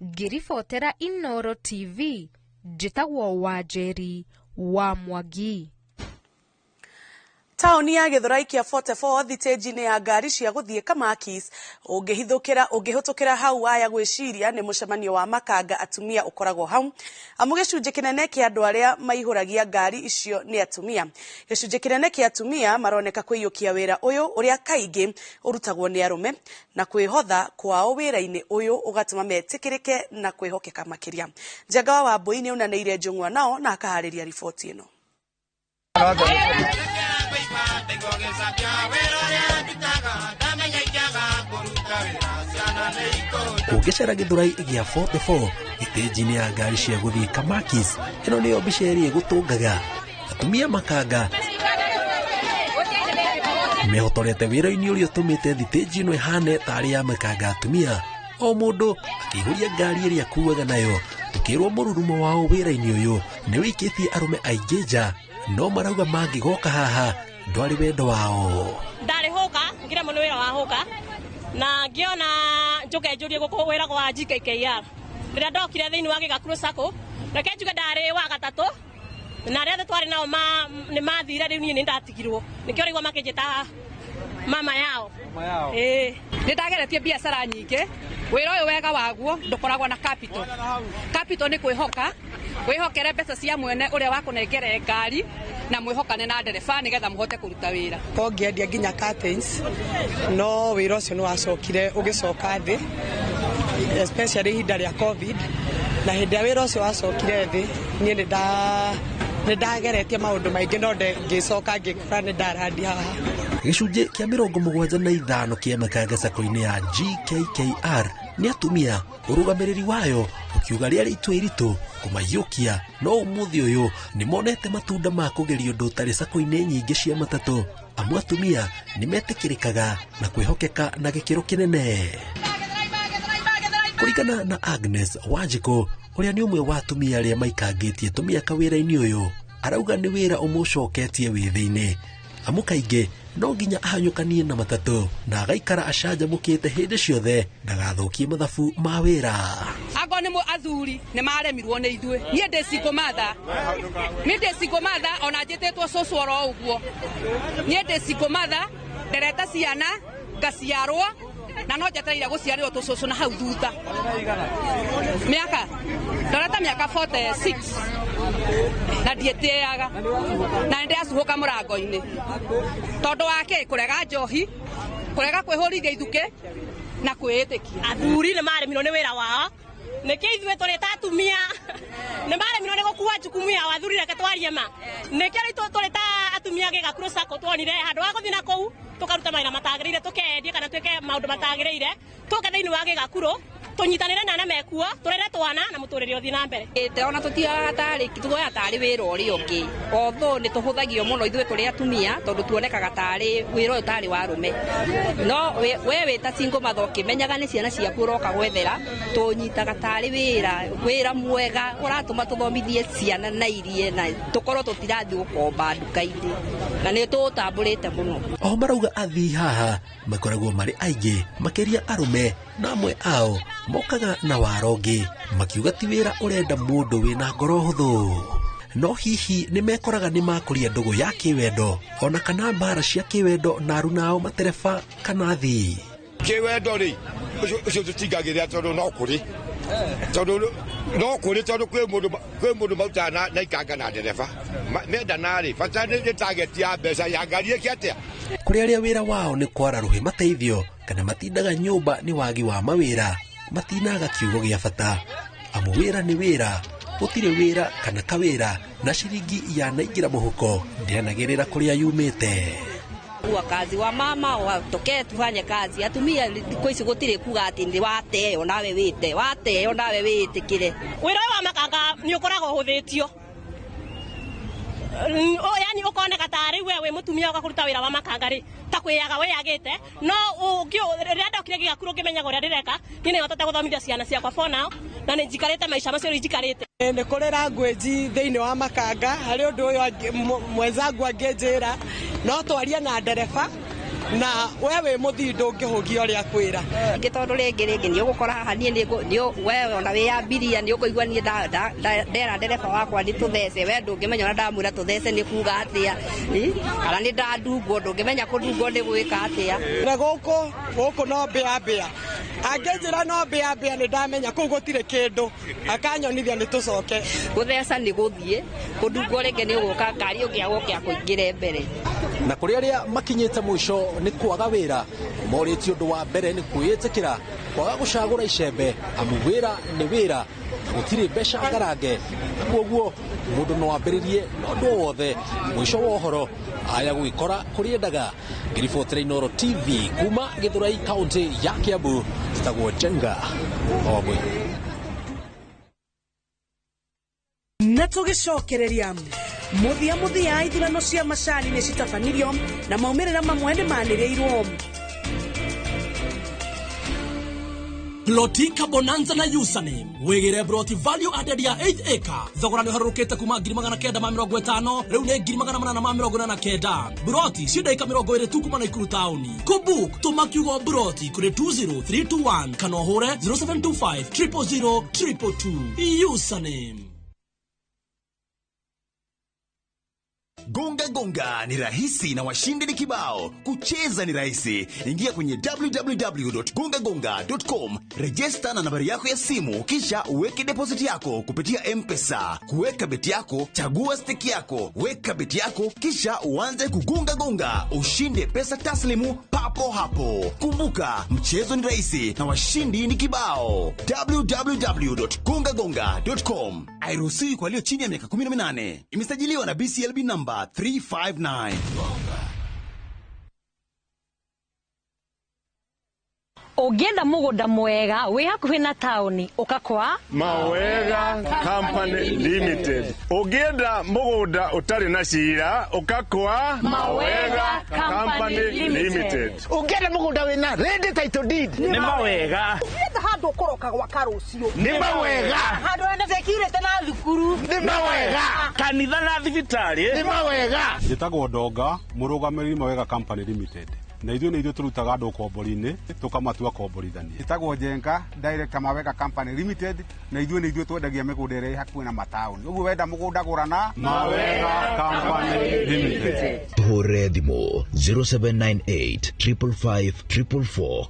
Ngiribotera Inooro TV, njitagwo Wajeri wa Mwangi. Taoni ya Githurai kia 44 thitĩnji-inĩ ya ngari cia gũthiĩ Kamakis ũngĩhĩtũkĩra hau aya gwĩciria nĩ mũcemanio wa makanga atumia ũkoragwo hau, amu gĩcunjĩ kĩnene kĩa andũ arĩa maihũragia ngari icio nĩ atumia. Gĩcunjĩ kĩnene kĩa atumia maroneka kwĩyũkia wĩra ũyũ ũrĩa kaingĩ ũrutagwo nĩ arũme, na kwĩhotha kwao wĩra-inĩ ũyũ ũgatũma metĩkĩrĩke na kwĩhokeka makĩria. Njenga wa Wambũi nĩ aunanĩire njũng'wa nao na akaharĩria riboti ĩno. Ũngĩcera Githurai gĩa 44 thitĩnji-inĩ ya ngari cia gũthiĩ Kamakis, ĩno nĩyo mbica ĩrĩa gũtũngaga atumia makanga mehotorete wĩra-inĩ ũrĩa ũtũmĩte thitĩnji ĩno ĩhane tarĩ ya makanga atumia, o mũndũ akĩihũria ngari ĩrĩa akuaga nayo. Tukĩrwo mũrurumo wao wĩra-inĩ ũyũ nĩ wĩikĩtie arũme aingĩ nja, no marauga mangĩgoka haha ndwarĩ wendo wao. Ndarĩ hoka ngire mũno wĩra wa hoka na ngiona njoke njũrie gũkũ wĩra kwa GKKR. Rĩrĩa ndokire thĩinĩ wa Gĩgakũrũ Sacco reke njuge ndarĩ wa gatatũ na arĩa twarĩ nao nĩ mathire, rĩu niĩ nĩ ndatigirwo, nĩkĩo rĩu makĩnjĩta mama yao. Nĩ ndageretie biacara nyingĩ, wĩra ũyũ wega waguo ndũkoragwo na capital. Capital nĩ kwĩhoka, wĩhokere mbeca cia mwene ũrĩa wakũnengere ngari na mwihokane na ndereba nigetha muhote kuruta wira. Ko ngĩendia nginya curtains no wĩra ũcio nĩ wacokire ũgĩcoka thĩ, especially ihinda rĩa COVID, na hĩndĩ ya wĩra ũcio wacokire thĩ niĩ nĩ ndageretie maũndũ maingĩ no ngĩcoka ngĩkora nĩ ndarandi haha. Gĩcunjĩ kĩa 75 kĩa Makanga Sacco-inĩ ya GKKR nĩ atumia, ũrũgamĩrĩri wayo ukiuga rĩarĩ itua iritũ kũmaiyũkia, no ũmũthĩ ũyũ nĩ monete matunda ma kũgeria ũndũ ũtarĩ Sacco-inĩ nyingĩ cia matatũ, amu atumia nĩ metĩkĩrĩkaga na kwĩhokeka na gĩkĩro kĩnene. Kũringana na Agnes Wanjiko, ũrĩa nĩ ũmwe wa atumia arĩa maikangĩtie tũmĩaka wĩra-inĩ ũyũ, arauga nĩ wĩra ũmũcoketie wĩthĩ-inĩ, amu kaingĩ no nginya ahanyũkanie na matatũ na agaikara acanjamũkĩte hĩndĩ ciothe ndagathũkie mathabu ma wĩra. Ago nĩ athuri nĩ maremirwo nĩ ithuĩ, niĩ ndĩ sikomatha ona njĩtĩtwo cũcũ oro ũguo, niĩ ndĩ sikomatha ndereta ciana ngaciarwo na no njetereire gũciarĩrwo tũcũcũ na hau thutha ndoreta mĩaka 46 na ndiĩtĩaga na nĩndĩracuhũka mũrango-inĩ tondũ wake kũrega njohi, kũrega kwĩhũrithia ithuke na kwĩĩtĩkia. Athuri nĩ maremirwo nĩ wĩra wao, nĩkĩ ithuĩ tũrĩ ta atumia nĩ maremirwo nĩ gũkua jukumu ya athuri, reke twarie ma, nĩkĩ rĩu tũrĩ ta atumia Gĩgakũrũ Sacco tuonire handũ wa gũthiĩ na kũu tukaruta mawĩra matagĩrĩire, tũkendia kana twĩke maũndũ matagĩrĩire, tũke thĩinĩ wa Gĩgakũrũ tunyitanĩre na mekuo turere twana na mũtũrĩre ũthiĩ na mbere. Ona tũtiaga tarĩ tuoya tarĩ wĩra ũrĩa ũngĩ, although nĩ tũhũthagio mũno ithuĩ tũrĩ atumia tondũ tuonekaga tarĩ wĩra ũyũ tarĩ wa arũme, no we wĩta single mother ũkĩmenyaga nĩ ciana ciaku ũroka gwethera, tũnyitaga tarĩ wĩra mwega ũratũma tũthomithie ciana na irie na tũkorwo tũtirathiĩ gũkomba nduka-inĩ na nĩ tũtambũrĩte mũno. O marauga athii haha makoragwo marĩ aingĩ makĩria arũme, na amwe ao mokaga na warongi makiuga ti wĩra ũrenda mũndũ wĩna ngoro hũthũ, no hihi nĩ mekoraga nĩ makũria ndũgũ ya kĩwendo ona kana mbara cia kĩwendo na arunao matereba kana thii. Kĩwendo rĩ ũcio tũtingagĩrĩra tondũ no kũrĩ tondũ kwĩ mũndũ mautaga na ikanga na ndereba mendana rĩ bata nĩ target ya mbeca ya ngari ĩkĩ atĩa. Kũrĩ arĩa wĩra wao nĩ kwara rũhĩ mateithio kana matindaga nyũmba nĩ wagi wa mawĩra, matinaga kiugo gĩa bata, amu wĩra nĩ wĩra, gũtirĩ wĩra kana kawĩra na ciringi yanaingĩra mũhuko ndĩanagĩrĩra kũrĩa yumĩte. Kazi wa mama watokee tufanye kazi, atumia kwa hizo gũtirĩ kuga atĩ nĩ wateo nawe wĩtĩkĩre. Wĩra wa Makanga nĩ ũkoragwo ũhũthĩtio, yani ũkoneka tarĩ we mũtumia ũgakũruta wĩra wa Makanga rĩ ta kwĩyaga wĩyagĩte, no rĩrĩa ndokire Gĩgakũrũ ngĩmenyaga ũrĩa ndĩreka, niĩ nĩ hotete gũthomithia ciana ciakwa for now na nĩ njikarĩte maica macio njikarĩte. Nĩ kũrĩ language thĩinĩ wa Makanga, harĩ ũndũ ũyũ mwenzangu angĩnjĩra no twarie na ndereba na wewe mũthii ndũngĩhũgia ũrĩa kwĩra. Ingĩ tondũ rĩngĩ nĩ ũgũkora haha niĩ wewe ona wĩyambiria nĩ ũkũigua niĩ ndera ndereba wakwa nĩ tũthece, we ndũngĩmenya ona ndamwĩra tũthece nĩ kuga atĩa, kana nĩ ndandungwo ndũngĩmenya kũndungwo nĩ gwĩka atĩa. Na gũkũ no mbĩa angĩnjĩra no mbĩa nĩ ndamenya kũu gũtirĩ kĩndũ, akanyonithia nĩ tũcoke. Gũtheca nĩ gũthiĩ, kũndungwo rĩngĩ nĩ ũgũka ngari ũngĩagũkĩa kũingĩre mbere. Na kũrĩ arĩa makinyĩte mũico nĩ kwaga wĩra, morĩtio ũndũ wa mbere nĩ kwĩĩtĩkĩra, kwaga gũcagũra icembe, amu wĩra nĩ wĩra, gũtirĩ mbeca ngarange, kwoguo mũndũ no ambĩrĩrie na ũndũ wothe. Mũico wa ũhoro aya gwĩkora kũrĩ endaga. Ngĩribotera Inooro TV kuma Gĩthũrai kaunti ya Kiambu, njĩtagwo Jenga Omwe. Na tũgĩcokereria mũthia ithurano cia macani nĩ citabanirio na maumĩrĩra mamwe nĩ manĩrĩirwo. Lotika Bonanza na Username wegere Broti Value Added ya 8 acre thogora nĩ harũrũkĩte kuma 950 rĩu nĩ 849. Broti cia daika 20 tu kuma Naikuru tauni. Kubook tuma kiugo Broti kuri 20321 kana hore 0725 000 222. Username Gonga gonga ni rahisi na washindi ni kibao. Kucheza ni rahisi. Ingia kwenye www.gongagonga.com, register na nambari yako ya simu, kisha uweke deposit yako kupitia M-Pesa. Kuweka beti yako, chagua stake yako, weka beti yako, kisha uanze kugonga gonga. Ushinde pesa taslimu papo hapo. Kumbuka, mchezo ni rahisi na washindi ni kibao. www.gongagonga.com. Hairuhusiwi kwa walio chini ya miaka 18. Imesajiliwa na BCLB number 359. Ogenda mugunda mwega wi hakuhi na tauni ukakwa Mawega Company Limited. Ogenda mugunda utari na shira ukakwa Mawega Company Limited. Ogenda mugunda wina ready title deed ni Mawega. Ogenda handu ukoroka gwa karucio ni Mawega. Handu ene zekire tena thukuru ni Mawega. Kanitha na thibitari ni Mawega. Njitagwo Ndonga, murugamiri Mawega Company Limited. Na ithuĩ turutaga andũ kombori-inĩ tukamatua komborithania. Njĩtagwo Njenga, director Mawega Company Limited, na ithuĩ twendagia mĩgũnda ĩrĩa hakuhĩ na mataũni. Ũguo wenda mũgũnda gũrana Mawega Company Limited. Hũre thimũ 0798 555 444.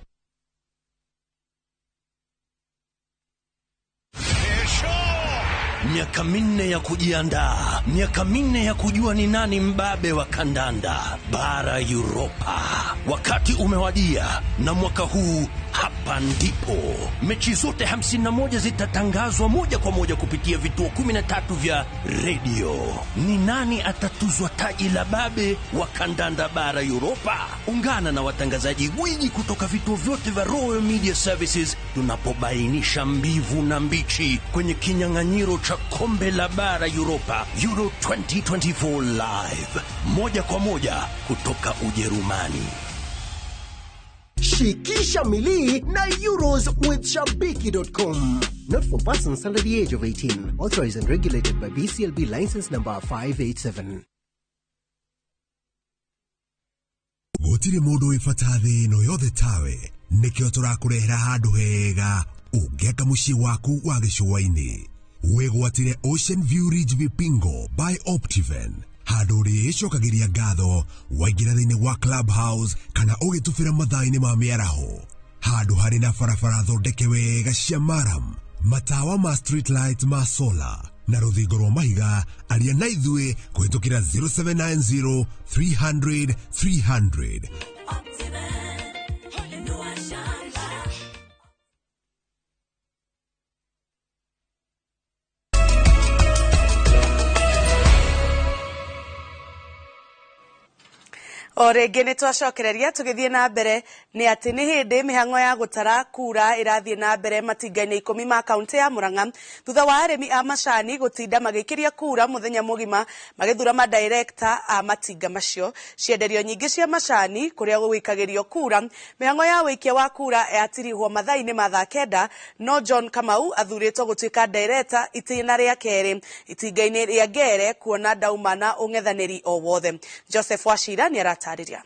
Miaka minne ya kujiandaa, miaka minne ya kujua ni nani mbabe wa kandanda bara Europa. Wakati umewadia, na mwaka huu hapa ndipo mechi zote 51 zitatangazwa moja kwa moja kupitia vituo 13 vya radio. Ni nani atatuzwa taji la babe wa kandanda bara Europa? Ungana na watangazaji gwiji kutoka vituo vyote vya Royal Media Services tunapobainisha mbivu na mbichi kwenye kinyang'anyiro cha kombe la bara Europa Euro 2024 live, moja kwa moja kutoka Ujerumani. Shikisha Milii na Euros with Shabiki.com. Not for persons under the age of 18. Authorized and regulated by BCLB license number 587. Gutire mundu wifatathi no yothe tawe nikio turakurehera handu hega ungeka mucii waku wa gicũa-inĩ. Wegwatire Ocean View Ridge Vipingo by Optiven. Handu rĩcokagiria ngatho waingĩra thĩinĩ wa Clubhouse kana ũgĩtũbĩra mathaa-inĩ ma mĩaraho. Handu harĩ na barabara thondeke wega cia maram, matawa ma street light ma solar na rũthingo rwa mahiga. Aria na ithuĩ kũhĩtũkĩra 0790 300 300. O rĩngĩ nĩ twacokereria tũgĩthiĩ na mbere nĩ atĩ nĩ hĩndĩ mĩhang'o ya gũtara kura ĩrathiĩ na mbere matinga-inĩ 10 ma kaunti ya Murang'a thutha wa arĩmi a macani gũtinda magĩkĩria kura mũthenya mũgima magĩthura madirector a matinga macio. Cienderio nyingĩ cia macani kũrĩa gũgĩikagĩrio kura, mĩhang'o ya wĩikia wa kura yatirihwo mathaa-inĩ ma thaa 9, no John Kamau athurĩtwo gũtuĩka director itina rĩa kerĩ itinga-inĩ rĩa Ngere kuona ndauma na ũng'ethanĩri o wothe. Joseph Wachira nĩ aratarĩria.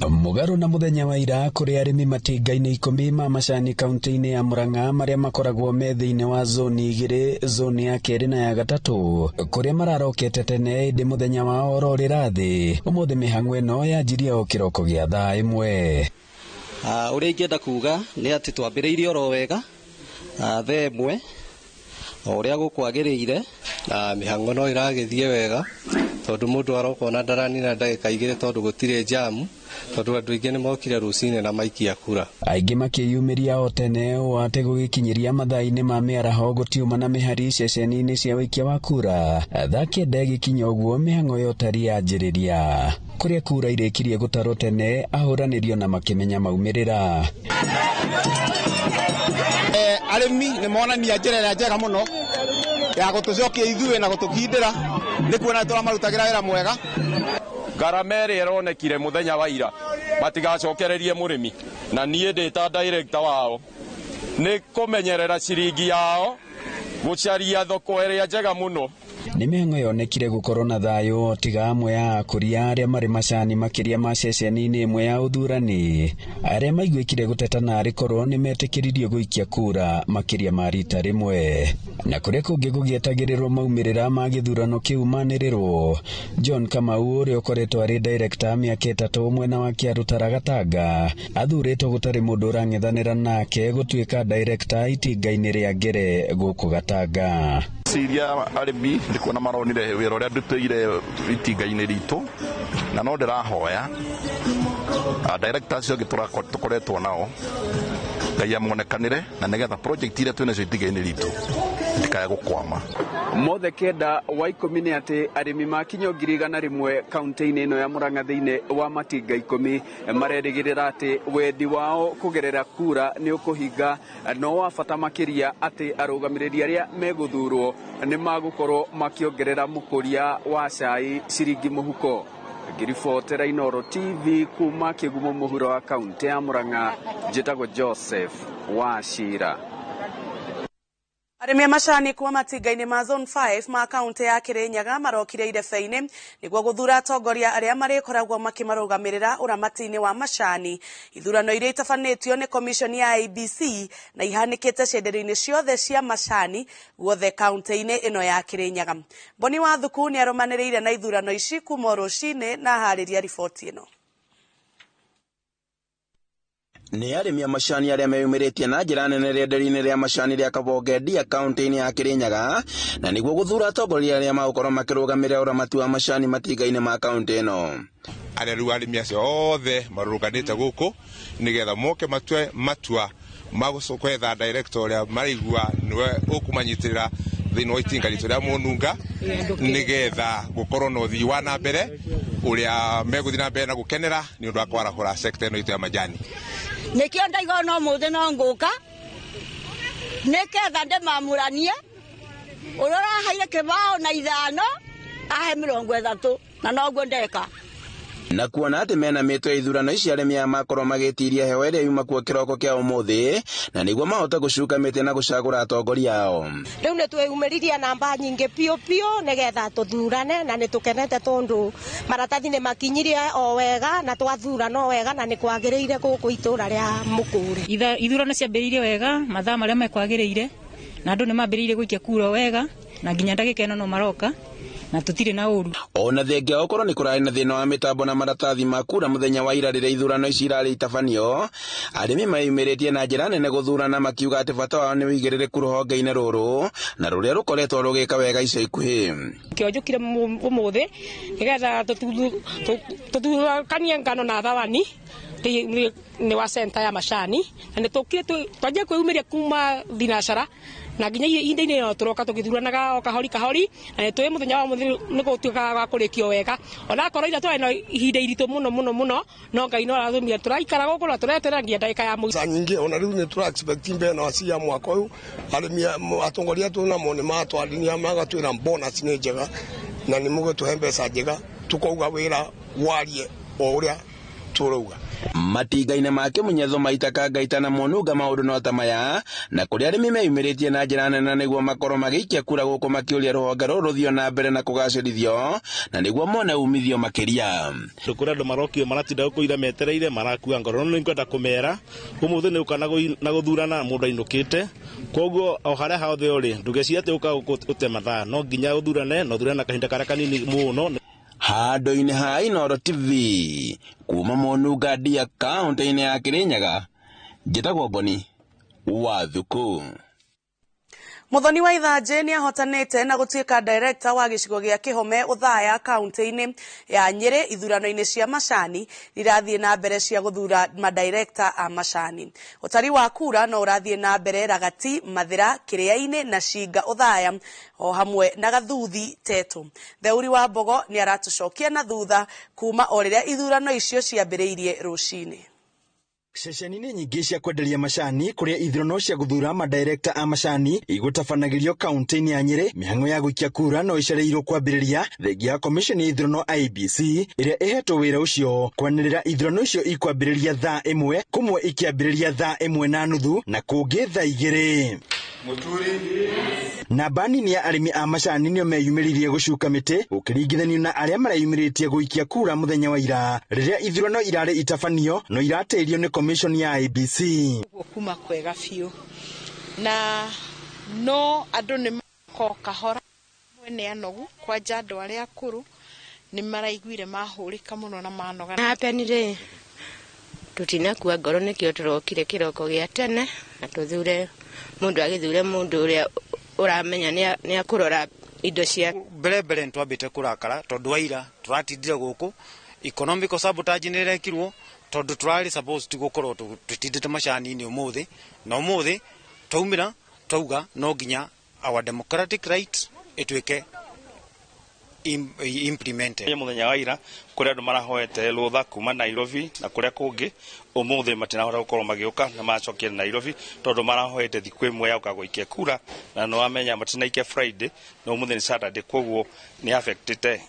Mugaru na muthenya wa ira kuri arimi matinga-inĩ 10 ma macani kaunti-inĩ ya Murang'a maria makoragwo me thĩinĩ wa zoni 2, zoni ya kerĩ na ya gatatũ, kuria mararokete tene ĩndĩ muthenya wa oro rĩrathĩ. Ũmũthĩ mĩhang'o ĩno yanjirie o kĩroko gĩa thaa 1. Ũrĩa ingĩenda kuga nĩ atĩ twambĩrĩirie oro wega thaa 1 o ũrĩa gũkwagĩrĩire, na mĩhang'o no ĩragĩthiĩ wega tondũ mũndũ arokona ndaranina ndagĩka 2 tondũ gũtirĩ jamu, tondũ andũ aingĩ nĩ mokire rũcinĩ na maikia kura. Aingĩ makĩyumĩria o tene o atĩ gũgĩkinyiria mathaa-inĩ ma mĩaraho gũtiuma na mĩhari ceceni-inĩ cia wĩikia wa kura. Thaa 9 ĩgĩkinya ũguo mĩhang'o yotari yanjĩrĩria, kũrĩa kura irĩkirie gũtarwo tene ahũranĩrio na makĩmenya maumĩrĩra. Arĩmi nĩ monania njĩra ĩrĩa njega mũno ya gũtũcokia ithuĩ na gũtũkindĩra, nĩ kuona tũramarutagĩra wĩra mwega. Ngarama ĩrĩa ĩronekire mũthenya wa ira matigacokererie mũrĩmi, na niĩ ndĩ ta director wao nĩ kũmenyerera ciringi yao, gũcaria thoko ĩrĩa njega mũno. nĩ mĩhang'o yonekire gũkorwo na thayũ tiga amwe ya akũria arĩa marĩ macani makĩria ma ceceni-inĩ ĩmwe ya ũthurani arĩa maiguĩkire gũteta narĩ korwo nĩ metĩkĩririo gũikia kura makĩria ma rita rĩmwe. Na kũrĩa kũngĩ gũgĩetagĩrĩrwo maumĩrĩra ma gĩthurano kĩu manĩrĩrwo, John Kamau ũrĩa ũkoretwo arĩ director mĩaka 3 mwena wa Kĩarũtara Gatanga athurĩtwo gũtarĩ mũndũ ũrang'ethanĩra nake gũtuĩka director itinga-inĩ rĩa Ngere gũkũ Gatanga. Ciria arĩmi nĩ kuona maronire wĩra ũrĩa ndutĩire itinga-inĩ ritũ, na no ndĩrahoya directors acio tũkoretwo nao Ngai amonekanĩre na nĩgetha project iria twĩnacio itinga-inĩ ritũ ndikae gũkwama. Mothe Kenda wa ikũmi nĩ atĩ arĩmi makinya 100,000 kaunti-inĩ ĩno ya Mũrang'a thĩinĩ wa matinga 10 marerĩgĩrĩra atĩ wendi wao kũgerera kura nĩ ũkũhinga, no wa bata makĩria atĩ arũgamĩrĩri arĩa megũthurwo nĩ magũkorwo makĩongerera mũkũria wa cai ciringi mũhuko. Ngiribotera Inooro TV kuma Kĩgumo mũhuro wa kaunti ya Mũrang'a, njĩtagwo Joseph Wachira. Arĩmi a macani kuma matinga-inĩ ma Zone 5 ma kaunti ya Kirinyaga marokire irebe-inĩ nĩguo gũthura atongoria arĩa marĩkoragwo makĩmarũgamĩrĩra ũramati-inĩ wa macani. Ithurano iria itabanĩtio nĩ commission ya IEBC na ihanĩkĩte cienderio-inĩ ciothe cia macani guothe kaunti-inĩ ĩno ya Kirinyaga. Boni wa Thuku nĩ arũmanĩrĩire na ithurano ici kuma rũcinĩ na harĩria riboti ĩno. Nĩ arĩmi a macani arĩa meyumĩrĩtie na njĩra nene rĩenderio-inĩ rĩa macani rĩa Kabongedia kaunti-inĩ ya Kirinyaga na nĩguo gũthura atongoria arĩa magũkorwo makĩrũgamĩrĩra ũramati wa macani matinga-inĩ ma kaunti ĩno. Arĩa arĩmi acio othe marũrũnganĩte gũkũ nĩgetha moke matue matua magũcokwetha director ũrĩa maraigua nĩwe ũkũmanyitĩrĩra thĩinĩ wa itinga ritũ rĩa Mũnunga nĩgetha gũkorwo na ũthii wa na mbere ũrĩa megũthiĩ na mbere na gũkenera nĩ ũndũ wa kwarahũra sector ĩno itũ ya majani. Nikio ndaiga no mũthĩ no ngũka nĩketha ndĩmamũranie ũrĩa ũraheire kĩbao na 5 ahe 30 na noguo ndeka. Na kuona atĩ mena mĩtwe ithurano ici arĩmi aya makorwo magĩtiria heho ĩrĩa yuma kuo kĩroko kĩa ũmũthĩ na nĩguo mahote gũcuka mĩtĩ na gũcagũra atongoria ao. Rĩu nĩ twĩumĩririe namba nyingĩ piũ nĩgetha tũthurane na nĩ tũkenete tondũ maratathi nĩ makinyirie o wega na twathurana o wega na nĩ kwagĩrĩire gũkũ itũra rĩa Mũkũre. Ithurano ciambĩrĩirie wega mathaa marĩa mekwagĩrĩire na andũ nĩ mambĩrĩirie gũikia kura wega na nginya ndagĩka ĩno no maroka na tutire na ũru. Ona thengia okorwo nĩ kũrarĩ na thĩna wa mĩtambo na maratathi ma kura mũthenya wa ira rĩrĩa ithurano ici irarĩ itabanio, arĩmi mayumĩrĩtie na njĩra nene gũthurana makiuga atĩ bata wao nĩ wĩigĩrĩrĩku rũhonge-inĩ rũrũ na rũrĩa rũkoretwo rũgĩka wega ica ikuhĩ. Kĩo njũkire ũmũthĩ nĩgetha tũthuranie ngano na thawani nĩ wa center ya macani na nĩ twanjia kwĩumĩria kuma thinacara na nginya ihinda-inĩ ĩno tũroka tũgĩthuranaga o kahori na nĩ tũĩ mũthenya wa mũthĩ nĩ gũtuĩka wa kũrĩkio wega. Ona korwo ira twarĩ na ihinda iritũ mũno no Ngai no arathumia tũraikara gũkũ na tũreterera nginya ndagĩka ya mũico. Nyingĩ ona rĩu nĩ tũra expect mbeno acia mwaka ũyũ arĩmi atongoria twĩnamo nĩ matwarithia magatwĩra bonus nĩ njega na nĩ mũgũtũhe mbeca njega tũkauga wĩra warie o ũrĩa tũrauga. Matinga-inĩ ma Kĩmunyetho Maitaka Ngaita na Mũnunga maũndũ no ta maya na kũrĩa arĩmi meyumĩrĩtie na njĩra nene nĩguo makorwo magĩikia kura gũkũ makĩũria rũhonge rũrũ rũthio na mbere na kũgacĩrithio na nĩguo mone umithio makĩria. Kũrĩa andũ marokio maratinda gũkũira metereire marakua ngoro no nĩngwenda kũmera ũmũthĩ nĩ ũka na gũthurana mũndũ ainũkĩte koguo o harĩa hothe ũrĩ ndũgecirie atĩ ũka ũte mathaa no nginya ũthurane na ũthurane na kahinda karĩa kanini mũno. Handũ-inĩ ha Inooro TV kuma Mũnunga ndia kaunti-inĩ ya Kirinyaga, njĩtagwo Boni wa Thuku. Muthoni wa Ithanjĩ nĩ ahotanĩte na gũtuĩka director wa gĩcigo gĩa Kĩhome Ũthaya kaunti-inĩ ya Nyĩrĩ ithurano-inĩ cia macani irathiĩ na mbere cia gũthura madirector a macani. Ũtari wa kura no ũrathiĩ na mbere Ragati, Mathĩra, Kĩrĩa-inĩ na Cinga Ũthaya o hamwe na Gathuthi Tetu. Theuri wa Mbogo nĩ aratũcokia na thutha kuma o rĩrĩa ithurano icio ciambĩrĩirie rũcinĩ. Ceceni-inĩ nyingĩ cia kwenderia macani kũrĩa ithurano cia gũthura madirector a macani igũtabanagĩrio kaunti-inĩ ya Nyĩrĩ, mĩhang'o ya gũikia kura no icereirwo kwambĩrĩria thengia ya commission ya ithurano IEBC ĩrĩa ĩhetwo wĩra ũcio kwanĩrĩra ithurano icio ikwambĩrĩria thaa 1, kũmwe ikiambĩrĩria thaa 1:30 na kũngĩ thaa 2. namba nini ya arimi a macani nio meyumĩririe gũcuka mĩtĩ ũkĩringithanio na arĩa mareyumĩrĩtie gũikia kura mũthenya wa ira rĩrĩa ithurano irarĩ itabanio no iratĩirio nĩ commission ya IEBC. Kuma kwega biũ na no andũ nĩ mako kahora mwene anogu kwanja andũ arĩa akũrũ nĩ maraiguire mahũrĩka mũno na manoga. Hapenire tutinakua ngoro nĩkĩo tũrokire kĩroko gĩa tene na tũthure mundu agithure mundu uria uramenya ni akurora indo cia mbere ntwambite kurakara tondu waira turatindire guku economic sabotage ni rekirwo tondu turari supposed gukorwo tutindite macani ni umuthi na umuthi twaumira twauga no ginya our democratic right itwike implemented. Muthenya wa ira kuria andu marahoete rutha kuma Nairobi na kuria kungi umuthi matinahota gukorwo magiuka na macokire Nairobi tondu marahoete thiku imwe ya guikia kura na no amenya matinaikia Friday no umuthi ni Saturday koguo ni affected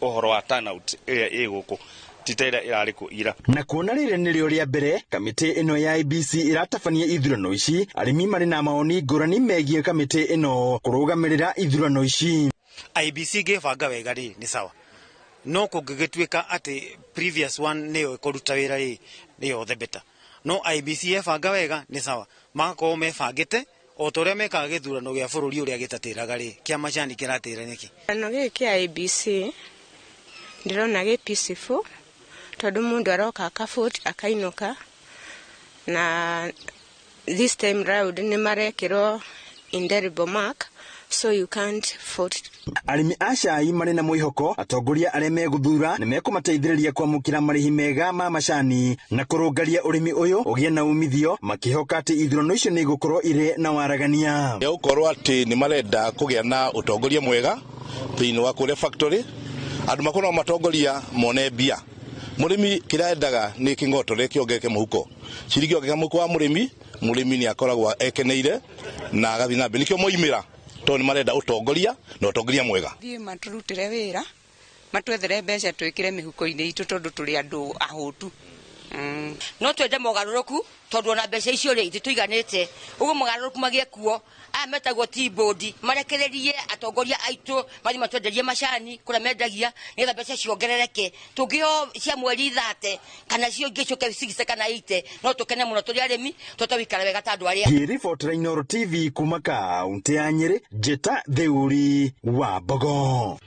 uhoro wa turnout area iguku titera irariku ira. Na kuona rĩrĩ nĩrĩo rĩa mbere kamĩtĩ ĩno ya IEBC iratabania ithurano ici arĩmi marĩ na maoni ngũrani megiĩ kamĩtĩ ĩno kũrũgamĩrĩra ithurano ici. IEBC gĩbanga wega rĩ ni sawa no kũngĩgĩtuĩka atĩ previous one nĩyo ĩkũruta wĩra rĩ nĩyo the better no IEBC ebanga wega ni sawa magakorwo mebangĩte o ta ũrĩa mekaga gĩthurano gĩa bũrũri ũrĩa gĩtatĩraga rĩ kĩa macani kĩratĩra nĩkĩ. Gĩthurano gĩkĩ kĩa IEBC ndĩrona gĩ peaceful tondu mundu aroka akavote akainuka na this time round ni marekirwo indelible mark so you can't vote. Arimi a cai marĩ na mwĩhoko atongoria arĩa megũthura nĩ mekũmateithĩrĩria kwamũkĩra marĩhi mega ma macani na kũrũngaria ũrĩmi ũyũ ũgĩe na umithio makĩhoka atĩ ithurano icio nĩ igũkorwo irĩ na waragania. Gũkorwo atĩ nĩ marenda kũgĩa na ũtongoria mwega thĩinĩ wa kũrĩa factory andũ makorwo matongoria mone mbia mũrĩmi kĩrĩa endaga nĩ kĩng'otore kĩongeke mũhuko ciringi ongeka mũhuko wa mũrĩmi nĩ akoragwo ekeneire na agathii na mbere nĩkĩo moimĩra tondũ nĩ marenda ũtongoria na ũtongoria mwega. Thiĩ maturutĩre wĩra matwethere mbeca twĩkĩre mĩhuko-inĩ itũ tondũ tũrĩ andũ ahũtu. No twende mogarũrũku tondu ona mbeca icio rĩ tũiganĩte ũguo mogarũrũku magie kuo aya metagwo T-board marekererie atongoria aitũ mathi matwenderie macani kũrĩa mendagia nĩgetha mbeca ciongerereke tũngĩo cia mweri 30 kana cio ingĩcoke 60 kana 80 no tũkene mũno tũrĩ arĩmi tũtawikara wega ta andũ arĩa. Ngĩribotera Inooro TV kuma kaunti ya Nyĩrĩ Njĩta Thĩũri wa Mbogo.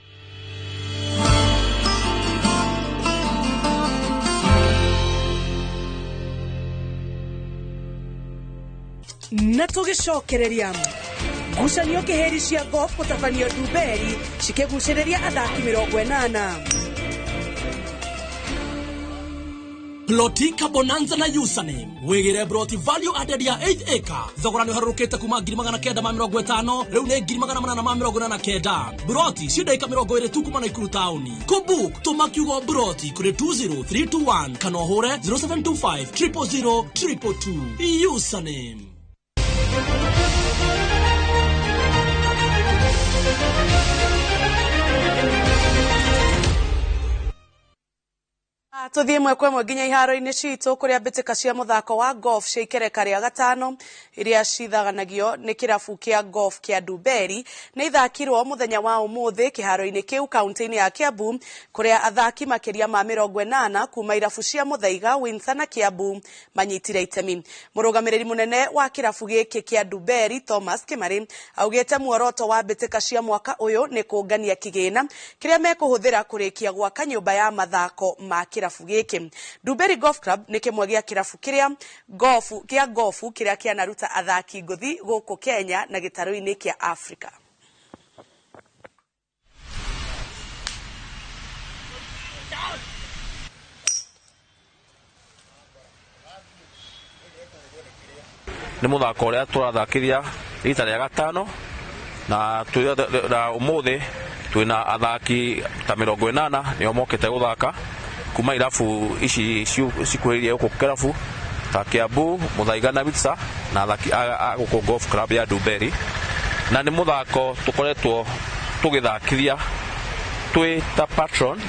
Na tũgĩcokereria ngucanio kĩheri cia golf gũtabanio Ndumberi cikĩgucĩrĩria athaki 80. Plotika Bonanza na username wegere broti value added ya 8 acre thogora ni harurukite kuma 950 riu ni 889 broti cidaika 20 tu kuma na Ikuru tauni kubuk tumakiugo broti kuri 20321 kana hore 0725 000 222 username. Tuthie mwekwe mwe nginya iharo-inĩ citũ kũrĩa mbĩtĩka cia mũthako wa golf cia ikereka rĩa gatano iria cithaganagio nĩ kĩrabu kĩa golf kĩa Ndumberi nĩ ithakirwo mũthenya wa ũmũthĩ kĩharo-inĩ kĩu kaunti-inĩ ya Kiambu kũrĩa athaki makĩria ma 80 kuma irabu cia Mũthaiga, Windsor na Kiambu manyitire itemi. Mũrũgamĩrĩri mũnene wa kĩrabu gĩkĩ kĩa Ndumberi Thomas Kimari augĩte muoroto wa mbĩtĩka cia mwaka ũyũ nĩ kũngania kĩgĩna kĩrĩa mekũhũthĩra kũrĩkia gwaka nyũmba ya mathako ma kĩrabu gĩkĩ. Ndumberi Golf Club nĩ kĩmwe gĩa kĩrabu kĩrĩa golfu kĩrĩa kĩanaruta athaki ngũthi gũkũ Kenya na gĩtarũ-inĩ kĩa Afrika. Nĩ mũthako ũrĩa tũrathakithia rita rĩa gatano na ũmũthĩ twĩna athaki ta 80 nĩo mokĩte gũthaka kuma irabu ici cikuhĩrĩirie gũkũ kĩrabu ta Kiambu, Mũthaiga na Windsor na athaki a gũkũ Golf Club ya Ndumberi, na nĩ mũthako tũkoretwo tũgĩthakithia twĩ ta patron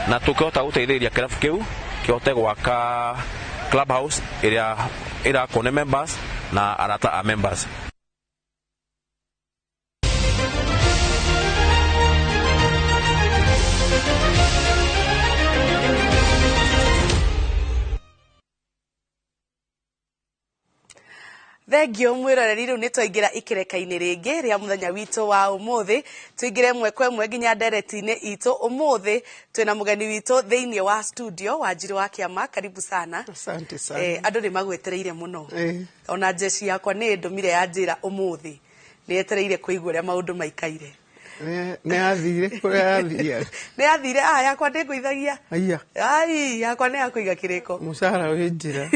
na tũkĩhota gũteithĩrĩria kĩrabu kĩu kĩhote gwaka clubhouse ĩrĩa ĩrakwo nĩ members na arata a members. Thengio mwiroreri riu nitwaingira ikireka-ini ringi ria muthenya witu wa umuthi tuingire mwe kwa mwe nginya ndereti-ini itu umuthi twina mugeni witu thiini wa studio Wanjiru wa Kiama karibu sana. Asante sana. Andu ni magwetereire muno ona jeshi yakwa ni ndumire yanjira umuthi ni etereire kuigua ria maundu maikaire ne athire kuria athire ne athire yakwa ndiguithagia ai yakwa ne akuiga kiriko musara winjira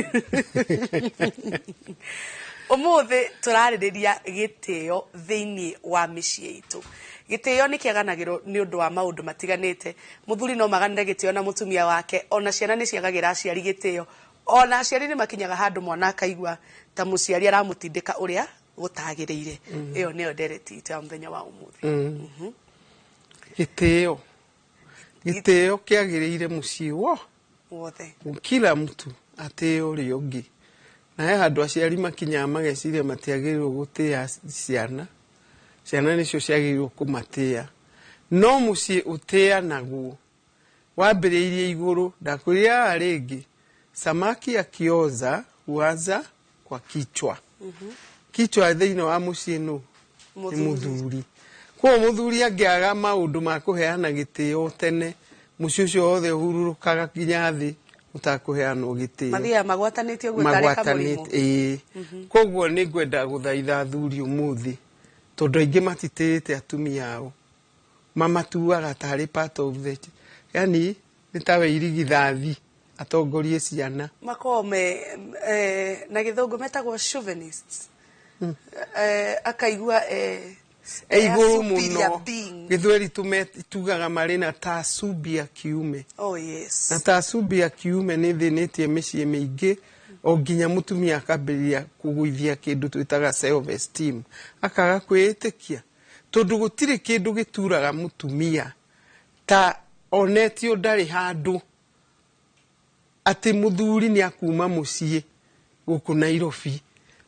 umuthi turaririria gitio thiini wa micii itu. Gitio ni kiaganagiro ni undu wa maundu matiganite. Muthuri no maganire gitio na mutumia wake, ona ciana ni ciagagira aciari gitio, ona aciari ni makinyaga handu mwana akaigua ta muciari aramutindika uria gutagiriire. Iyo niyo ndereti itu ya muthenya wa umuthi. Gitio kiagiriire mucii wothe kila mtu ateo ri ungi na handu aciari makinya mageciria matiagirwo gutia ciana nicio ciagirwo kumatia no mucii utia naguo wambiriirie iguru ndakuria ringi samaki akioza huanza kwa kichwa kichwa thiini wa mucii no ni muthuri kwa muthuri angiaga maundu ma kuheana gitio tene mucii ucio wothe uhururukaga kinya thi utakuheanwo gitio mathia magwatanitio gwitarika murimu koguo ni ngwenda guthaitha athuri umuthi tondu aingi matitite atumia ao mamatuaga tari part of the yani ni tawe irigithathi atongorie ciana makome na githungu metagwo chauvinists akaigua iguru muno githweri tugaga mari na taasubia kiume na taasubia kiume ni thinitie micii mingi o nginya mutumia akambiriria kuguithia kindu twitaga self esteem akaga kwitikia tondu gutiri kindu gituraga mutumia ta onetio ndari handu ati muthuri ni akuma mucii guku Nairobi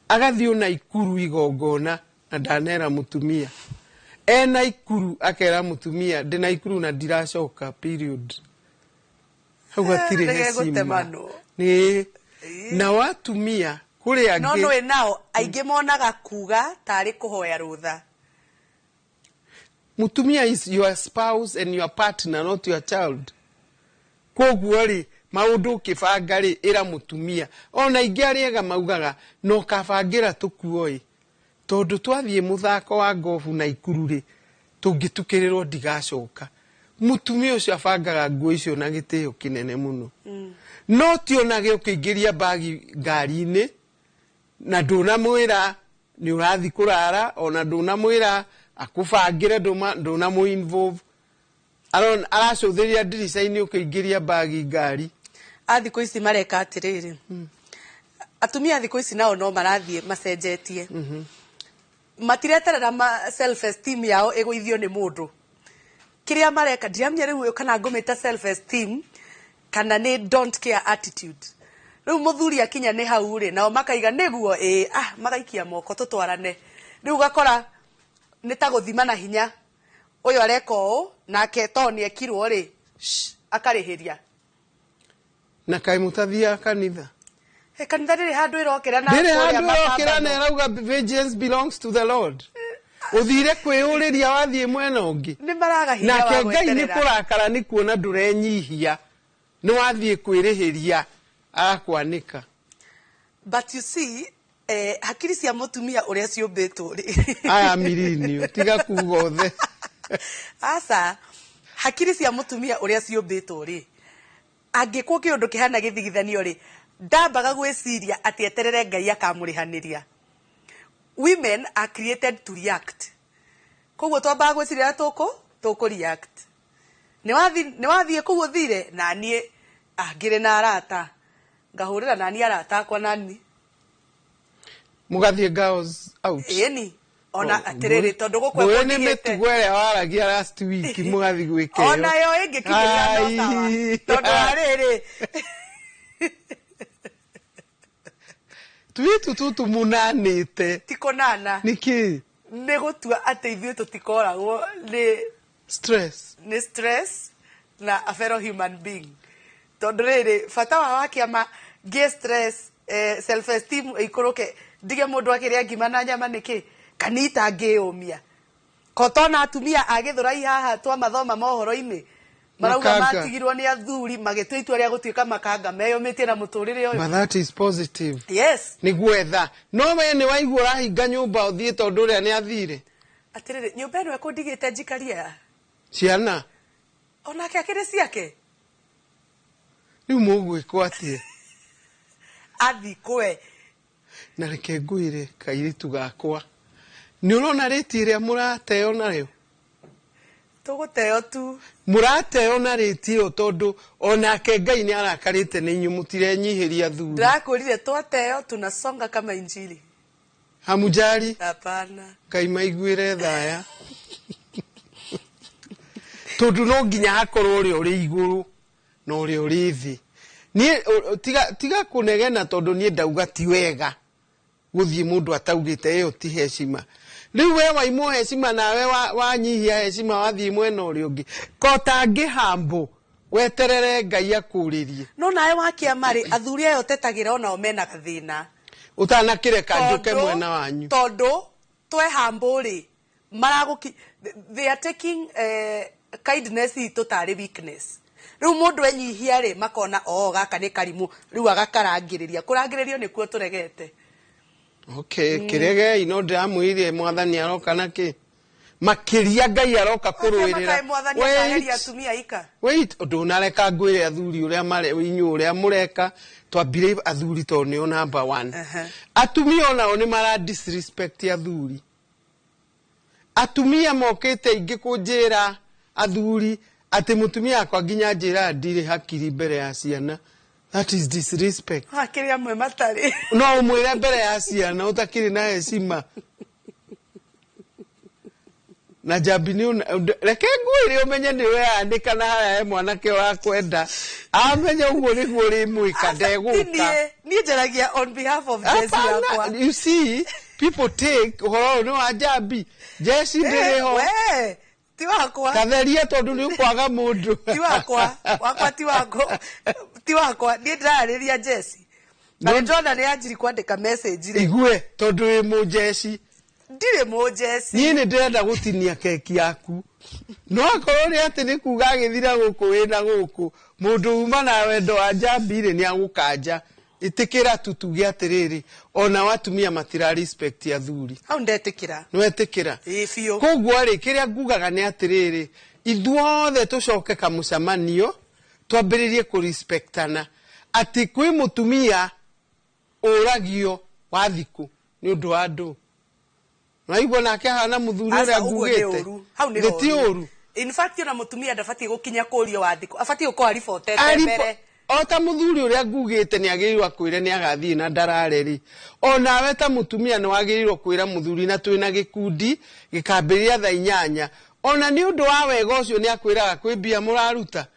agathio na Ikuru igongona na ndanera mutumia ena Ikuru akera mutumia ndina Ikuru na ndiracoka period hau atire heshima ni na watumia kuri angi no nao aingi monaga kuga tari kuhoya rutha mutumia is your spouse and your partner not your child koguo ri maundu kibanga ri ira mutumia ona ingi ariega maugaga no kabangira tukuoi tondu twathie muthako wa gofu na Ikuru ri tungitukirirwo ndigacoka mutumia ucio abangaga nguo icio na gitio kinene muno no tionage ukiingiria bagi ngari-ini na ndunamwira ni urathi kurara ona ndunamwira akubangire ndunamu involve aracuthiria ndirica-ini ukiingiria bagi ngari thikũ ici mareka atiriri atumia thikũ ici nao no marathie macenjetie matireterera self esteem yao iguithio ni mundu kiria mareka ndiramenya riu kana ngumita self esteem kana ni don't care attitude riu muthuri akinya ni hau ri nao makaiga niguo magaikia moko tutwarane riu gakora ni ta guthima na hinya uyu areka u nake toni ekirwo ri akarihiria na kai mutathia kanitha kanitha riri handu irokera na irauga vengeance belongs to the Lord uthire kwiuriria wathie mwena ungi ni maraga hinya wa gweterera nake Ngai ni kurakara ni kuona ndurenyihia ni wathie kwirihiria akwanika but you see hakiri cia mutumia uria ciumbitwo ri aya mirini tiga kuga othe asa hakiri cia mutumia uria ciumbitwo ri angikwo kiundu kihana githigithanio ri ndambaga gwiciria ati eterere Ngai akamurihaniria. Women are created to react. Koguo twambaga gwiciria tuku react. Ni wathie kuguo thire na nie ngire na arata ngahurira na nie arata akwa nani mugathie girls out ni ona atiriri tondu gukwe wewe ni mitugwere waragia last week mugathi gwikeo ona yo ingi kigeria no sawa tondu ariri twitu tutu munanite tikonana niki ni gutua ati ithuĩ tutikoragwo ni stress na a fellow human being tondu riri bata wa Kiama ngie stress self esteem ikoroke ndige mundu akiria ngima na nyama niki kanita ngiumia kotona atumia agithurai haha twa mathoma mohoro-ini marauga matigirwo ni athuri magitwitua ria gutuika makanga meyumitie na muturire uyu. But that is positive. Yes. Ni gwetha. No we ni waigua rahinga nyumba uthie tondu ria ni athire. Atirire nyumba ino ekundigite njikaria. Ciana. Onake akire ciake. Ni mugwikwo atie. Athi kwe. Na reke ngwire kairitu gakwa. Ni urona reti ria murateo nayo. Tuguteo tu. Murateo na reti o tondu onake Ngai ni arakarite ni inyu mutire nyihiria thuri. Ndakurire twateo tunasonga kama injili. Hamujari? Hapana. Ngai maiguire thaya. Tondu no nginya hakorwo uri iguru na uri thi. Ni tiga kunegena tondu ni ndauga ti wega guthie mundu ataugite iyo ti heshima. Riu we waimu heshima nawe wanyihia heshima wathie mwena uri ungi kota ngihambo weterere Ngai akuririe. No nawe wakia mari athuri ayo tetagira ona omena gathina. Utanakireka njuke mwena wanyu. Tondu twe hamburi maraguki they are taking kindness itu tari weakness. Riu mundu enyihia ri makona gaka ni karimu riu agakarangiriria kurangiririo ni kuo turegete. Okay, kirege ino ndamwire mwathani aroka naki makiria Ngai aroka kuruirira. Wait, ndunareka ngwire athuri uria mare inyu uria mureka twambire athuri to ni number 1. Atumia onao ni mara disrespect athuri. Atumia mokete ingi kunjira athuri ati mutumia akwa nginya njira ndire hakiri mbere ya ciana. That is disrespect. Hakiri amwe matari. No umwire mbere ya ciana utakiri na heshima. Na jabini reke ngwire umenye ni we andika na haya mwanake wa kwenda amenye uguo ni guri mwika ndeguka ni njeragia on behalf of Jesse yakwa. You see people take horo no ajabi Jesse ndireho we ti wakwa katheria tondu ni ukwaga mundu ti wakwa ti wakwa ni ndarariria Jesse na Jordan ni anjiri kwandika message ri igue tondu wi mu Jesse ndire mu Jesse ni ndirenda gutinia keki yaku no akorwo ni ati ni kuga agithira guku wina guku mundu uma na wendo wa njambire ni agukanja itikira tutuge atiriri ona watumia matira respect athuri au ndetikira no etikira ifio kogwo ri kiria ngugaga ni atiriri ithuothe tucoke kamucamanio twambiririe ku respectana ati kwi mutumia uragio wa thiku ni undu wa andu naigwa nake hana muthuri ria ngugite geti uru in fact na mutumia ndafati gukinya kurio wa thiku afati uko ribotete mbere ota muthuri uria ngugite ni agirirwa kwire ni agathii na ndarareri ona we ta mutumia ni wagirirwa kwira muthuri na twina gikundi gikambiria tha 8 ona ni undu wa wega ucio ni akwiraga kwibia muraruta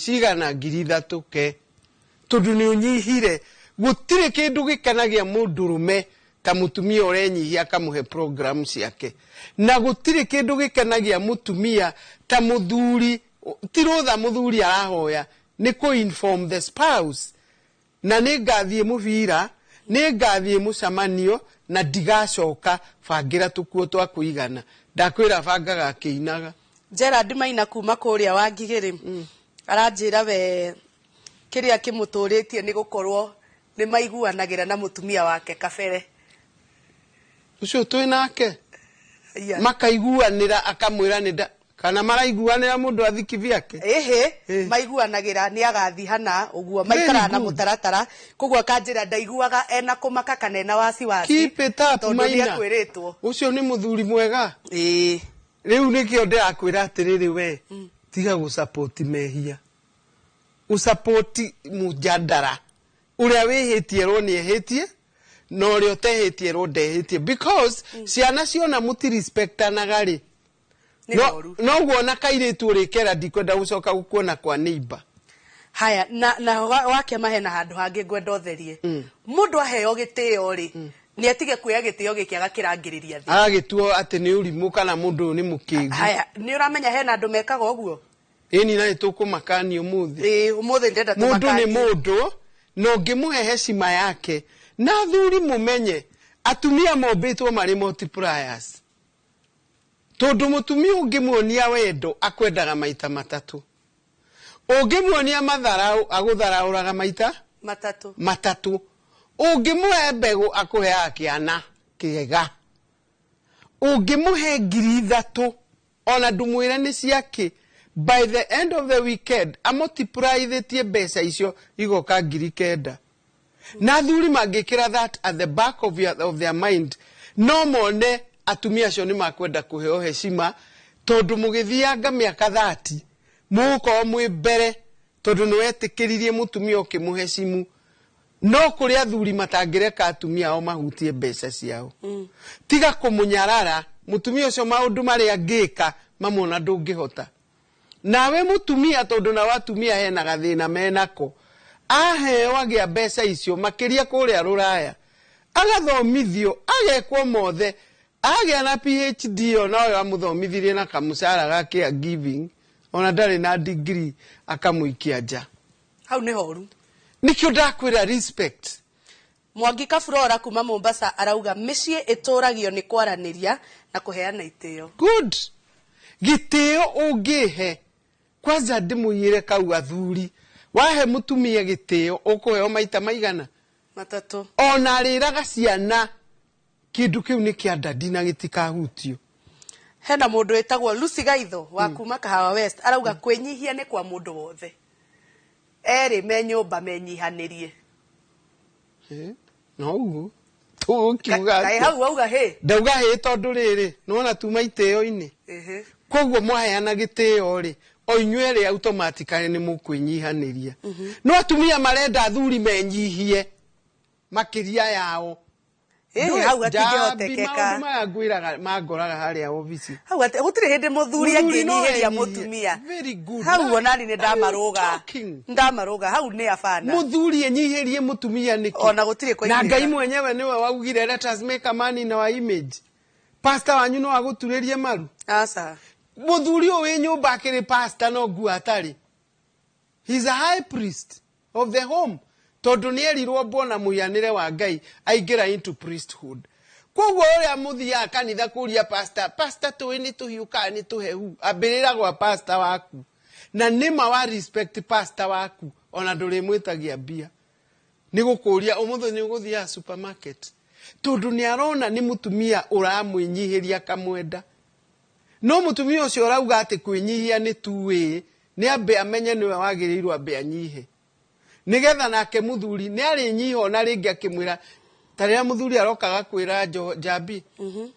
cigana 3,000 ke tondu ni unyihire gutire kindu gikanagia mundurume ta mutumia urenyihia kamuhe program ciake na gutire kindu gikanagia mutumia ta muthuri tirutha muthuri arahoya ni ku inform the spouse na ni ngathie muvira ni ngathie mucamanio na ndigacoka bangira tukuo twa kuigana ndakwira bangaga kiinaga Gerard Maina kuma kuria wa Ngigiri aranjira we kiria kimuturitie ni gukorwo ni maiguanagira na mutumia wake kabere ucio twinake makaiguanira akamwira ni kana maraiguanira mundu athiki vyake maiguanagira ni agathi hana uguo maikara na mutaratara kogwo kanjira ndaiguaga ena kumaka kana ena wasiwasi keep it up Maina ucio ni muthuri mwega riu nikio ndirakwira atiriri we tiga gu support mehia usupport mujandara uria wihitie ro ni ehitie no rio tehitie ro ndehitie because ciana ciona muti respectanaga ri no guona kairitu urikera ndikwenda gucoka gukuona kwa neighbor haya na wake mahe na handu hangi ngwenda utherie mundu aheo gitio ri ni atige kuya gitio gikiaga kirangiriria thi agituo ati ni urimu kana mundu ni mukingu haya ni uramenya he na andu mekaga uguo ni na itukumakani umuthi umuthi ndenda tumakani mundu ni mundu no ngimuhe heshima yake na thuri mumenye atumia mombitwo mari multipliers tondu mutumia ungimuonia wendo akwendaga maita matatu ungimuonia matharau agutharauraga maita matatu ungimuhe mbegu akuheaga kiana kiega ungimuhe ngiri 3 ona ndumwire ni ciake by the end of the weekend amultiplyithĩtie mbeca icio igoka ngiri 9 na thuri mangĩkĩra that at the back of their mind no mone atumia acio nĩ makwenda kũheo heshima tondu mũgĩthianga mĩaka 30 mũgũkorwo mwĩ mbere tondu nĩwetĩkĩririe mũtumia ũkĩmũheshimu no kũrĩ athuri matangĩreka atumia ao mahutie mbeca ciao tiga kũmũnyarara mũtumia ũcio maũndũ marĩa angĩka mamona ndũngĩhota nawe mũtumia tondu na watumia hena gathĩna menako aheo agĩa mbeca icio makĩria kũrĩa Rũraya agathomithio agekwo mothe agĩa na PhD ona oyo amũthomithirie na kamũcara gake a giving ona ndarĩ na degree akamũikia nja hau nĩ horu nikio ndakwĩra respect Mwangi Kafurora kuma Mombasa arauga mĩciĩ ĩtũragio nĩ kwaranĩria na kũheana itĩo good gitĩo ũngĩhe kwanza ndĩmũiyĩre kau athuri wahe mũtumia gitĩo ũkũheo maita maigana matatu ona rĩraga ciana kindu kiu nĩ kĩa ndadi na gĩtikahutio hena mũndũ wĩtagwo Lucy Gaitho wa kuma Kahawa West arauga kwĩnyihia nĩ kwa mũndũ wothe erĩ me nyũmba menyihanĩrie no ugu tukiuga kai hau auga he ndauga he tondu rĩrĩ nona tuma itĩo-inĩ koguo mwaheana gĩtĩo rĩ o inyuĩ automatically nĩ mũkwĩnyihanĩria no atumia marenda athuri menyihie makĩria yao hau atingĩhotekeka magwĩraga mangoraga harĩa ofici hau gũtirĩ hĩndĩ mũthuri angĩnyihiria mũtumia hau onani nĩ ndamaroga hau nĩ abana mũthuri enyihirie mũtumia nĩkĩ ona gũtirĩ kwa na Ngai mwenyewe niwe waugire let us make a man in our image pastor wanyu no agũturĩrie maru asa mũthuri ũyũ wĩ nyũmba akĩrĩ pastor no ngu atarĩ he's a high priest of the home tondu nĩ erirwo bona mũhianĩre wa Ngai aingĩra into priesthood koguo ũrĩa mũthia kanitha kũria pastor tũĩ nĩ tũhiũka nĩ tũhehu ambĩrĩra gwa pastor waku na nĩma wa respect pastor waku ona ndũrĩ mwĩtagia mbia nĩ gũkũria ũmũthĩ nĩ ũgũthiaga supermarket tondu nĩ arona nĩ mũtumia ũramwĩnyihĩria kamwenda no mũtumia ũcio ũrauga atĩ kwĩnyihia nĩ tuĩ nĩ ambe amenye nĩwe wagĩrĩirwo ambe anyihe nigetha nake muthuri ni ari nyiho na ringi akimwira tarira muthuri arokaga kwira Jambi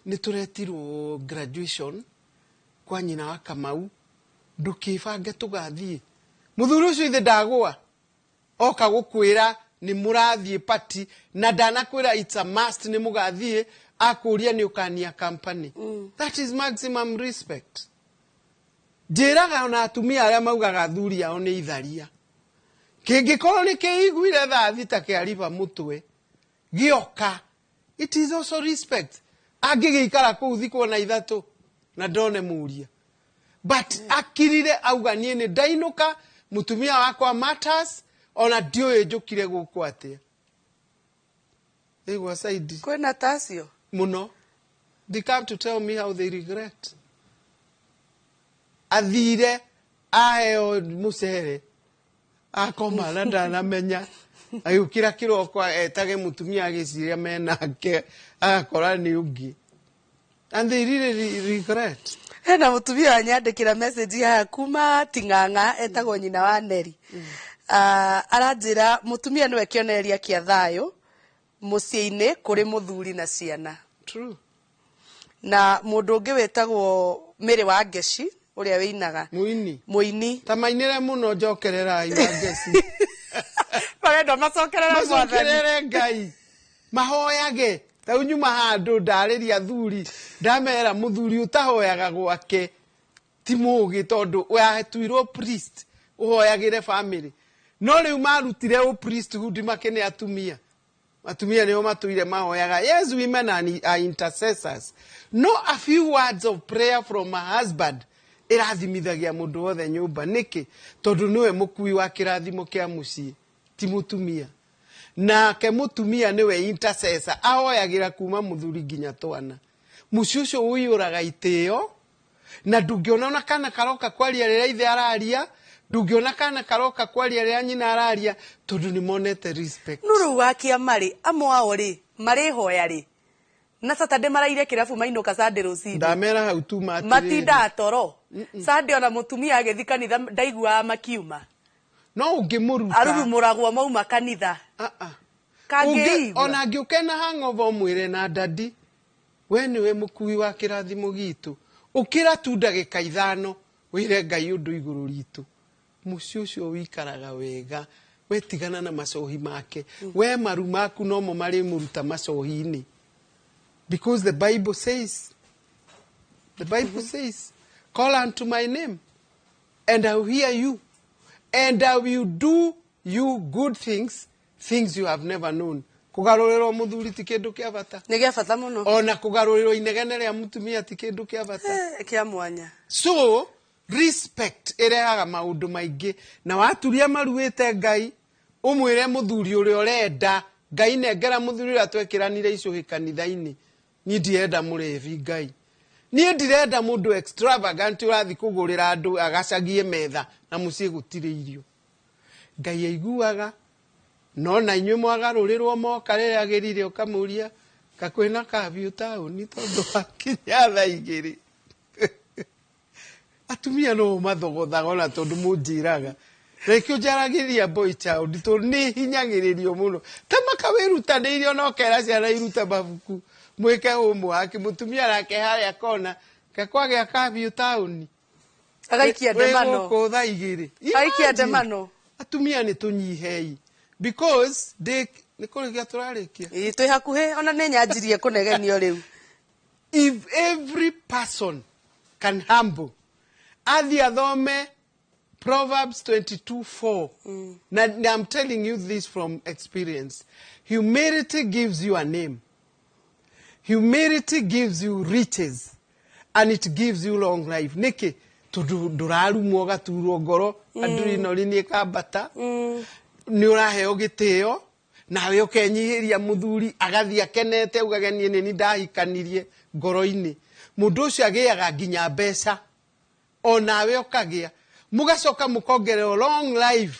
ni turetirwo graduation kwa nyina wa Kamau ndukibange tugathie muthuri ucio ithe ndagwa oka gukwira ni murathie party na ndanakwira it's a must ni mugathie akuria ni ukania company that is maximum respect jiraga ona atumia aria maugaga athuri ao ni itharia kĩngĩkorwo nĩ kĩiguire thaa thita kĩariba mũtwe gĩoka it is also respect angĩgĩikara kũu thikũ na ithatũ na ndone mũria but akirire auga niĩ nĩ ndainũka mũtumia wakwa matters ona ndiũĩ njũkire gũkũ atĩa ĩgwa Saidi kwĩna tacio mũno they come to tell me how they regret athire aheo mũcere akoma na ndanamenya ayukira kiroko etage mutumia agiciria menake akora ni ungi and they really regret hena mutumia anyandikira message haya kuma Ting'ang'a etagwo nyina wa Neri aranjira mutumia niwe kionereria kia thayo muciĩ-inĩ kũrĩ muthuri na ciana true na mundu ungi wetagwo Mĩrĩ wa Ngeci uria wĩinaga muini tamainire muno njokerera Ngeci barendo macokerere Ngai mahoyage tau nyuma handu ndariria thuri ndamera muthuri utahoyaga gwake ti mugi tondu wahetuirwo priest uhoyagire family no riu marutire u priesthood makene atumia nio matuire mahoyaga yes women are intercessors no a few words of prayer from a husband irathimithagia mundu wothe nyumba niki tondu niwe mukui wa kirathimo kia mucii ti mutumia na ke mutumia niwe intercessor ahoyagira kuma muthuri nginya twana muciucio uyuraga itio na ndungiona kana karoka kwaria rira ithe araria ndungiona kana karoka kwaria rira nyina araria tondu ni monete respect nuru wakia mari amwao ri mari hoya ri na Saturday maraire kirabu mainuka Sunday rucini ndamera hau tu matinda toro Sunday ona mutumia agethi kanitha ndaigua makiuma no ungimuruta arurumuragwo mauma kanitha kangeigua ona ngiukena hangover mwire na dadi we niwe mukui wa kirathimo gitu ukira tu ndagika 5 wire Ngai undu iguru ritu muciucio wikaraga wega wetigana na macohi make we maru maku no mo mari muruta macohi-ini because the Bible says call unto my name and I will hear you and I will do you good things you have never known. Kugaruriro muthuri ti kindu kia bata. Ni gia bata muno. Ona kugaruriro inegene ria mutumia ti kindu kia bata. Kia mwanya. So respect irehaga maundu maingi na waturia maruite Ngai umwire muthuri uri urenda Ngai nengera muthuri uri atwekiranire icuhi kanitha-ini ni ndienda murevi Ngai ni ndirenda mundu extravagant urathi kugurira andu agacagie metha na mucii gutire irio Ngai aiguaga no na inywe mwagarurirwo moka rire agirire ukamuria kakwina kabiu tauni tondu akinya thaa 2 atumia no mathogothaga ona tondu munjiraga rekio jaragiria boy child tondu ni hinyagiririo muno tamaka wirutanĩirie ona okera ciana iruta mabuku mwike homework mutumia rake haria kona kakwage kabiu tauni agaikia ndemano ko thaa 2 agaikia ndemano atumia ni tunyihei because they nikurikia turarikia twi hakuhe ona ni nyanjirie kunegenio riu if every person can humble athi athome Proverbs 22:4 na I'm telling you this from experience humility gives you a name humility gives you riches and it gives you long life niki ndurarumwo gaturwo ngoro anduri no rini kambata ni uraheo gitio nawe ukenyihiria muthuri agathi akenete ugagenie ni ndahikanirie ngoro-ini mundu ucio agiaga nginya mbeca onawe ukagia mugacoka mukongerero long life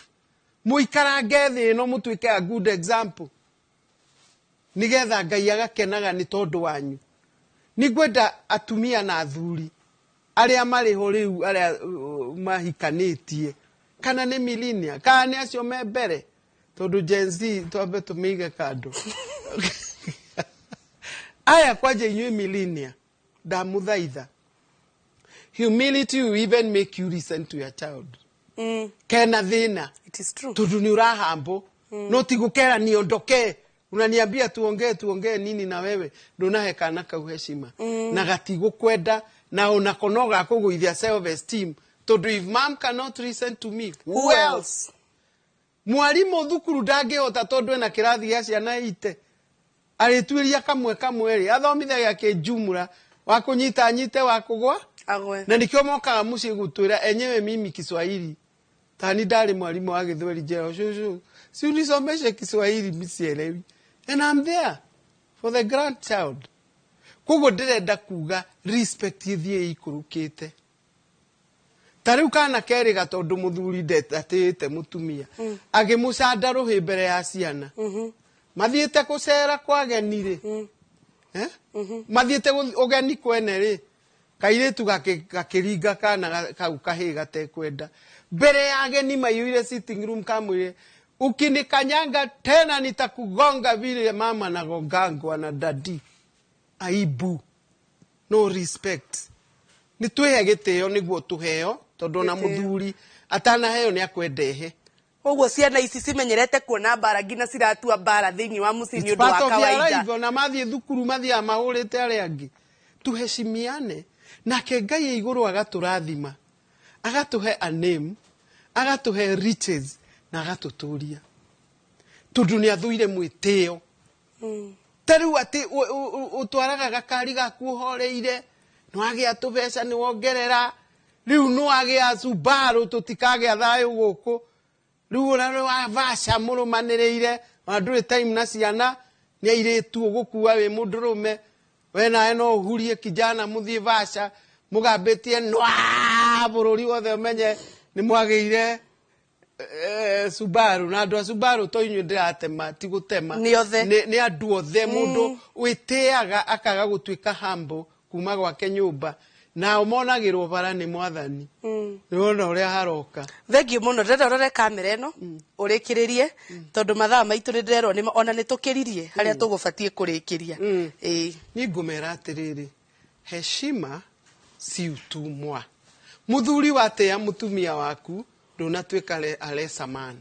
muikarange thi no mutuike a good example nigetha Ngai agakenaga ni tondu wanyu nigwenda atumia na athuri aria mari ho riu aria mahikanitie kana ni millennial kana ni acio me mbere tondu Gen Z twambe tumige kando aya kwaje inywe millennial ndamuthaitha humility will even make you listen to your child kena thina it is true tondu ni urahambo no tigukera niondoke unaniambia tuongee nini na wewe ndunahe kana kau heshima na gatigukwenda na unakonoga kuguithia self esteem tondu if mom cannot listen to me who else mwalimu thukuru ndangihota tondu ena kirathi ya ciana ite aritwiria kamwe ri athomithagia kijumura wa kunyita nyite wa kugwa agwe na nikio mokaga mucii gutwira enyewe mimi Kiswahili tani ndari mwalimu wa Githweri jero shushu si unisomeshe Kiswahili misielewi and I'm there for the grandchild kugo ndirenda kuga respect ithie ikurukite tariu kana keriga tondu muthuri ndetatite mutumia agimucanda ruhi mbere ya ciana mathiite kucera kwa genire mathiite ugeni kwene ri kairitu gakiringa kana kau kahi gatekwenda mbere ya ageni mayuire sitting room kamwire ukinikanyanga tena nitakugonga vile mama na gongangwa na dadi aibu no respect ni twihe gitio niguo tuheo tondu na muthuri atana heo ni akwendehe uguo ciana ici cimenyerete kuona bara ngina ciratua bara thiini wa mucii ni undu wa kawaida na mathie thukuru mathia mahurite ari angi tuheshimiane nake Ngai iguru agaturathima agatuhe a name agatuhe riches na agatuturia tondu ni athuire mwitio tariu ati utwaraga gakari gaku uhoreire nwagia tubeca ni wongerera riu nwagia Subaru tutikage thayo guku riu ora wa vasha murumaniriire ona nduri time na ciana ni airitu gukua we mundurume we nae no uhurie kijana muthie vasha mugambitie nwa bururi wothe umenye ni mwageire Subaru na andu a Subaru to inyu ndiratema ti gutema ni andu othe mundu witiaga akaga gutuika hambo kuma gwake nyumba na umonagirwo bara ni mwathani niwona uria haroka thengiu muno ndenda urore kamera eno urikiririe tondu mathaa maitu ndirerwo ni ona nitukiririe haria tugubatie kurikiria ni ngumera atiriri heshima si utumwa muthuri watia mutumia waku ndunatuika alesa man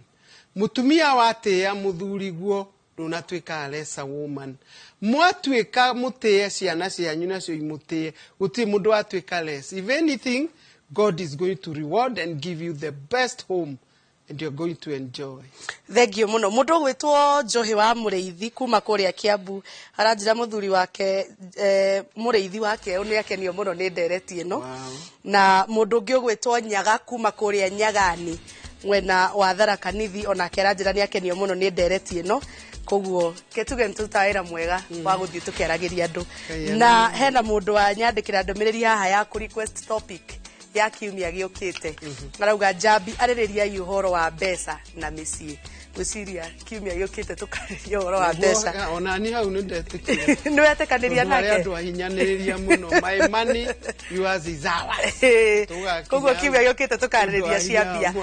mutumia watia muthuri guo ndunatuika alesa woman mwatuika mutie ciana cianyu nacio imutie guti mundu watuika less. If anything, God is going to reward and give you the best home and you're going to enjoy. Thengio muno mundu gwitwo Njohi wa Mureithi kuma kuria Kiambu aranjira muthuri wake Mureithi wake ni akenio muno ni ndereti ino na mundu ungi gwitwo Nyaga kuma kuria Nyagani mwena wa Tharaka Nithi ona keranjira ni akenio muno ni ndereti ino koguo ketuge ntutaira mwega wa guthii tukeragiria andu na hena mundu wa nyandikira ndomiriri haha ya ku request topic ya kiumia giukite arauga Njambi aririria uhoro wa mbeca na micii gwiciria kiumia giukite tukariria uhoro wa mbeca ona ni hau ndetikira ni wetekaniria nake andu ahinyaniria muno my money yours is ours koguo kiumia giukite tukariria ciambia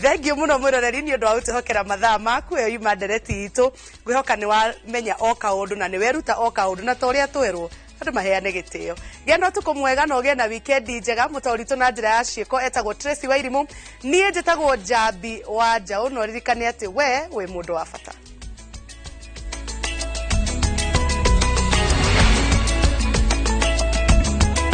thengio muno mwiroreri ni undu wa gutuhokera mathaa maku yo ima ndereti itu ngwihoka ni wamenya o kaundu na ni weruta o kaundu na toria twerwo andu maheane gitio gena tuko mwega no gena weekend njega mutoritu na njira ya ciiko etagwo Tracy Wairimu nie njitagwo Njambi wa Njau no ririkane ati we mundu wa bata.